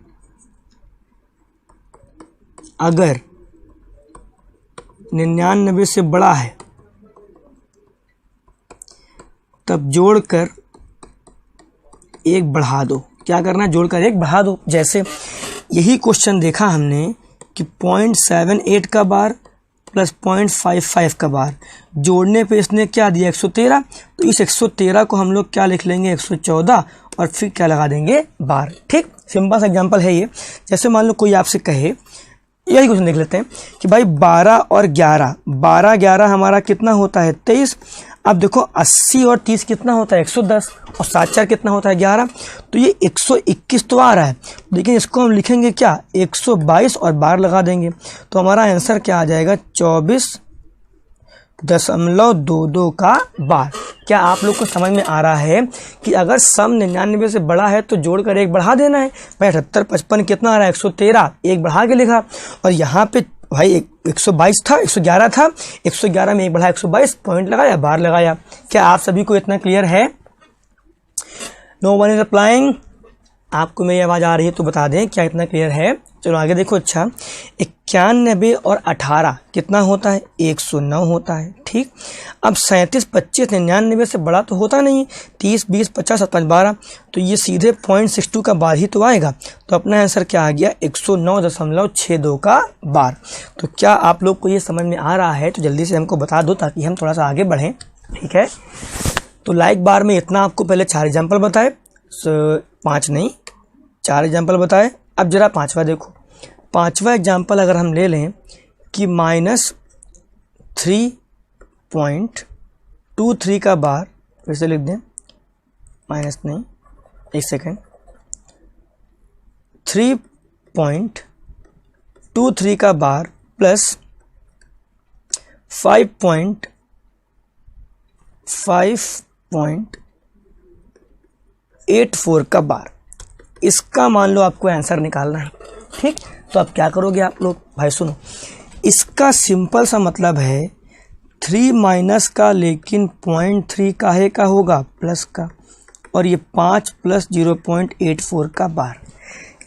99 से बड़ा है तब जोड़कर एक बढ़ा दो। क्या करना है, जोड़कर एक बढ़ा दो। जैसे यही क्वेश्चन देखा हमने कि 0.78 का बार प्लस 0.55 का बार, जोड़ने पे इसने क्या दिया 113, तो इस 113 को हम लोग क्या लिख लेंगे 114 और फिर क्या लगा देंगे बार, ठीक। सिंपल सा एग्जांपल है ये। जैसे मान लो कोई आपसे कहे, यही क्वेश्चन देख लेते हैं कि भाई 12 और 11, 12 11 हमारा कितना होता है 23। अब देखो 80 और 30 कितना होता है 110 और 7 4 कितना होता है 11, तो ये 121 तो आ रहा है, लेकिन इसको हम लिखेंगे क्या 122 और बार लगा देंगे, तो हमारा आंसर क्या आ जाएगा 24.22 का बार। क्या आप लोग को समझ में आ रहा है कि अगर सम 99 से बड़ा है तो जोड़कर एक बढ़ा देना है। भाई 78 55 कितना आ रहा है 113, एक बढ़ा के लिखा, और यहाँ पे भाई 122 था 111 था, 111 में एक बढ़ा 122, पॉइंट लगाया बार लगाया। क्या आप सभी को इतना क्लियर है? No one is applying. आपको मेरी आवाज़ आ रही है तो बता दें क्या इतना क्लियर है। चलो आगे देखो। अच्छा 91 और 18 कितना होता है 109 होता है, ठीक। अब 37 25 99 से बड़ा तो होता नहीं, 30 20 50 57 12, तो ये सीधे 0.62 का बार ही तो आएगा। तो अपना आंसर क्या आ गया 109.62 का बार। तो क्या आप लोग को ये समझ में आ रहा है? तो जल्दी से हमको बता दो ताकि हम थोड़ा सा आगे बढ़ें, ठीक है। तो लाइक बार में इतना आपको पहले 4 एग्जाम्पल बताए, 5 नहीं 4 एग्जाम्पल बताए। अब जरा पांचवा देखो। पांचवा एग्जाम्पल अगर हम ले लें कि -3.23 का बार, फिर से लिख दें, माइनस नहीं, एक सेकेंड, 3.23 का बार प्लस 5.84 का बार। इसका मान लो आपको आंसर निकालना है, ठीक। तो अब क्या करोगे आप लोग? भाई सुनो, इसका सिंपल सा मतलब है 3 माइनस का, लेकिन 0.3 काहे का होगा प्लस का, और ये 5 प्लस 0.84 का बार।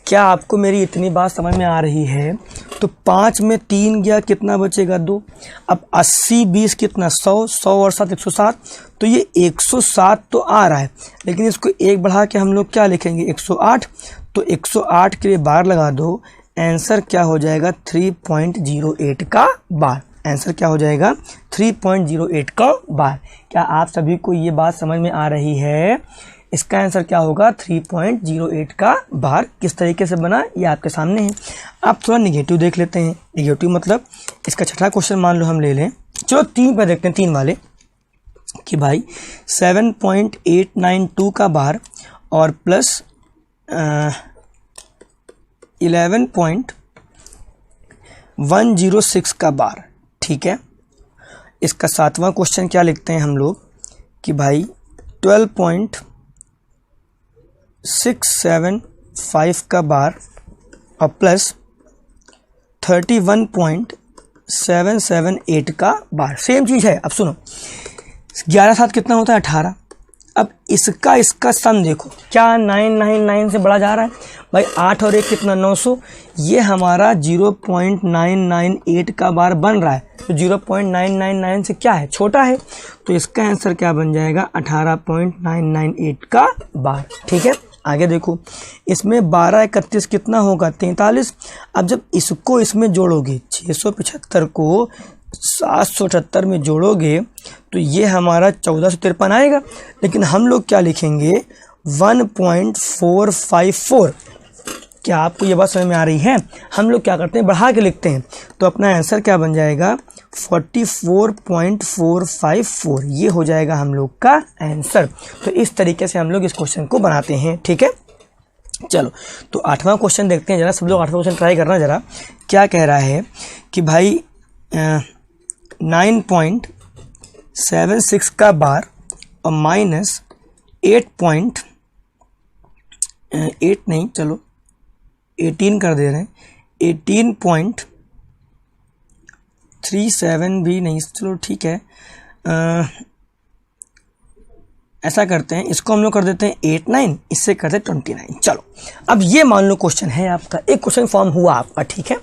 क्या आपको मेरी इतनी बात समझ में आ रही है? तो 5 में 3 गया, कितना बचेगा 2। अब 80 20 कितना 100, 100 और 7 107, तो ये 107 तो आ रहा है, लेकिन इसको एक बढ़ा के हम लोग क्या लिखेंगे 108। तो 108 के लिए बार लगा दो, आंसर क्या हो जाएगा 3.08 का बार। आंसर क्या हो जाएगा 3.08 का बार। क्या आप सभी को ये बात समझ में आ रही है? इसका आंसर क्या होगा 3.08 का बार। किस तरीके से बना ये आपके सामने है। आप थोड़ा निगेटिव देख लेते हैं। निगेटिव मतलब इसका छठा क्वेश्चन मान लो हम ले लें, चलो 3 पे देखते हैं, 3 वाले कि भाई 7.892 का बार और प्लस 11.106 का बार। ठीक है, इसका 7वां क्वेश्चन क्या लिखते हैं हम लोग कि भाई 12.675 का बार और प्लस 31.778 का बार। सेम चीज़ है। अब सुनो, 11 7 कितना होता है 18। अब इसका सम देखो, क्या 999 से बढ़ा जा रहा है भाई। 8 और 1 कितना 900, ये हमारा 0.998 का बार बन रहा है। तो 0.999 से क्या है, छोटा है। तो इसका आंसर क्या बन जाएगा 18.998 का बार। ठीक है, आगे देखो, इसमें 12 31 कितना होगा 43। अब जब इसको इसमें जोड़ोगे, 675 को 778 में जोड़ोगे तो ये हमारा 1453 आएगा। लेकिन हम लोग क्या लिखेंगे 1.454। क्या आपको ये बात समझ में आ रही है? हम लोग क्या करते हैं, बढ़ा के लिखते हैं। तो अपना आंसर क्या बन जाएगा 44.454। ये हो जाएगा हम लोग का आंसर। तो इस तरीके से हम लोग इस क्वेश्चन को बनाते हैं। ठीक है, चलो तो 8वां क्वेश्चन देखते हैं जरा। सब लोग 8वां क्वेश्चन ट्राई करना जरा। क्या कह रहा है कि भाई 9.76 का बार और माइनस 8 नहीं, चलो 18 कर दे रहे हैं। 18.37 भी नहीं, चलो ठीक है। ऐसा करते हैं, इसको हम लोग कर देते हैं 89, इससे करते हैं 29। चलो अब ये मान लो क्वेश्चन है आपका, एक क्वेश्चन फॉर्म हुआ आपका। ठीक है,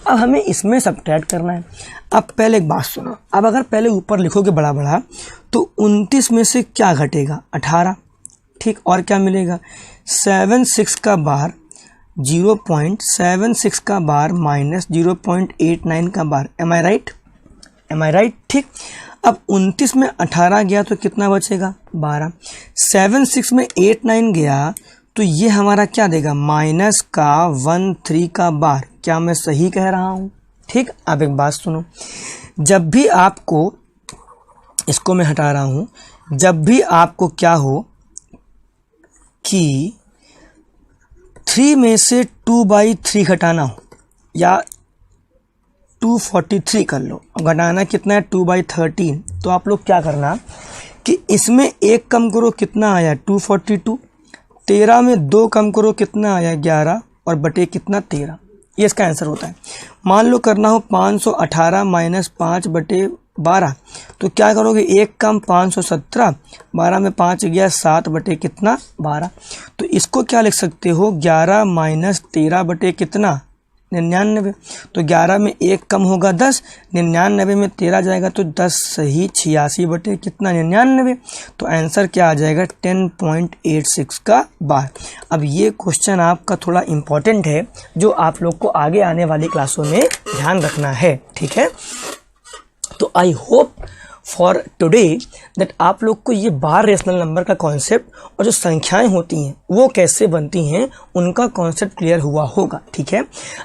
अब हमें इसमें सब्ट्रैक्ट करना है। अब पहले एक बात सुनो, अब अगर पहले ऊपर लिखोगे बड़ा बड़ा तो 29 में से क्या घटेगा 18। ठीक, और क्या मिलेगा 76 का बार, 0.76 का बार माइनस 0.89 का बार। एम आई राइट? ठीक, अब 29 में 18 गया तो कितना बचेगा 12। 76 में 89 गया तो ये हमारा क्या देगा माइनस का 13 का बार। क्या मैं सही कह रहा हूँ? ठीक, अब एक बात सुनो, जब भी आपको, इसको मैं हटा रहा हूँ, जब भी आपको क्या हो कि 3 में से 2/3 घटाना हो या 243 कर लो, घटाना कितना है 2/13, तो आप लोग क्या करना कि इसमें 1 कम करो, कितना आया 242। 13 में 2 कम करो, कितना आया 11 और बटे कितना 13। ये इसका आंसर होता है। मान लो करना हो 518 माइनस 5/12, तो क्या करोगे 1 कम 517, 12 में 5 गया 7 बटे कितना 12। तो इसको क्या लिख सकते हो 11 माइनस 13 बटे कितना 99। तो 11 में 1 कम होगा 10, 99 में 13 जाएगा तो 10 सही 86 बटे कितना 99। तो आंसर क्या आ जाएगा 10.86 का बार। अब ये क्वेश्चन आपका थोड़ा इम्पोर्टेंट है, जो आप लोग को आगे आने वाली क्लासों में ध्यान रखना है। ठीक है, तो I hope for today that आप लोग को ये बार रेशनल नंबर का कॉन्सेप्ट और जो संख्याएं होती हैं वो कैसे बनती हैं उनका कॉन्सेप्ट क्लियर हुआ होगा। ठीक है,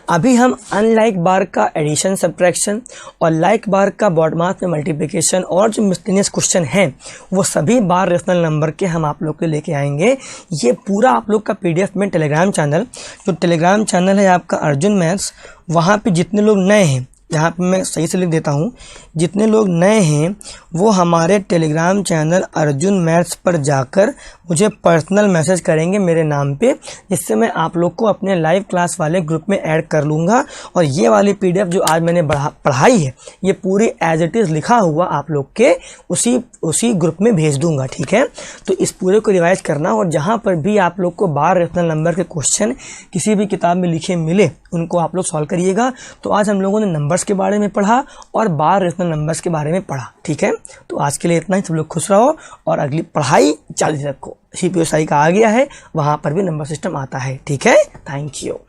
अभी हम अनलाइक बार का एडिशन सब्ट्रैक्शन और लाइक बार का बॉड मास में मल्टीप्लिकेशन और जो मिसलेनियस क्वेश्चन हैं वो सभी बार रेशनल नंबर के हम आप लोग के लेके आएंगे। ये पूरा आप लोग का PDF में टेलीग्राम चैनल, जो टेलीग्राम चैनल है आपका अर्जुन मैथ्स, वहाँ पे जितने लोग नए हैं, यहाँ पे मैं सही से लिख देता हूँ, जितने लोग नए हैं वो हमारे टेलीग्राम चैनल अर्जुन मैथ्स पर जाकर मुझे पर्सनल मैसेज करेंगे मेरे नाम पे, जिससे मैं आप लोग को अपने लाइव क्लास वाले ग्रुप में ऐड कर लूँगा। और ये वाली PDF जो आज मैंने पढ़ाई है ये पूरी एज इट इज़ लिखा हुआ आप लोग के उसी ग्रुप में भेज दूँगा। ठीक है, तो इस पूरे को रिवाइज करना, और जहाँ पर भी आप लोग को बार रेशनल नंबर के क्वेश्चन किसी भी किताब में लिखे मिले उनको आप लोग सॉल्व करिएगा। तो आज हम लोगों ने नंबर्स के बारे में पढ़ा और बार रेशनल नंबर्स के बारे में पढ़ा। ठीक है, तो आज के लिए इतना ही। सब लोग खुश रहो और अगली पढ़ाई जारी रखो। CPSI का आ गया है, वहाँ पर भी नंबर सिस्टम आता है। ठीक है, थैंक यू।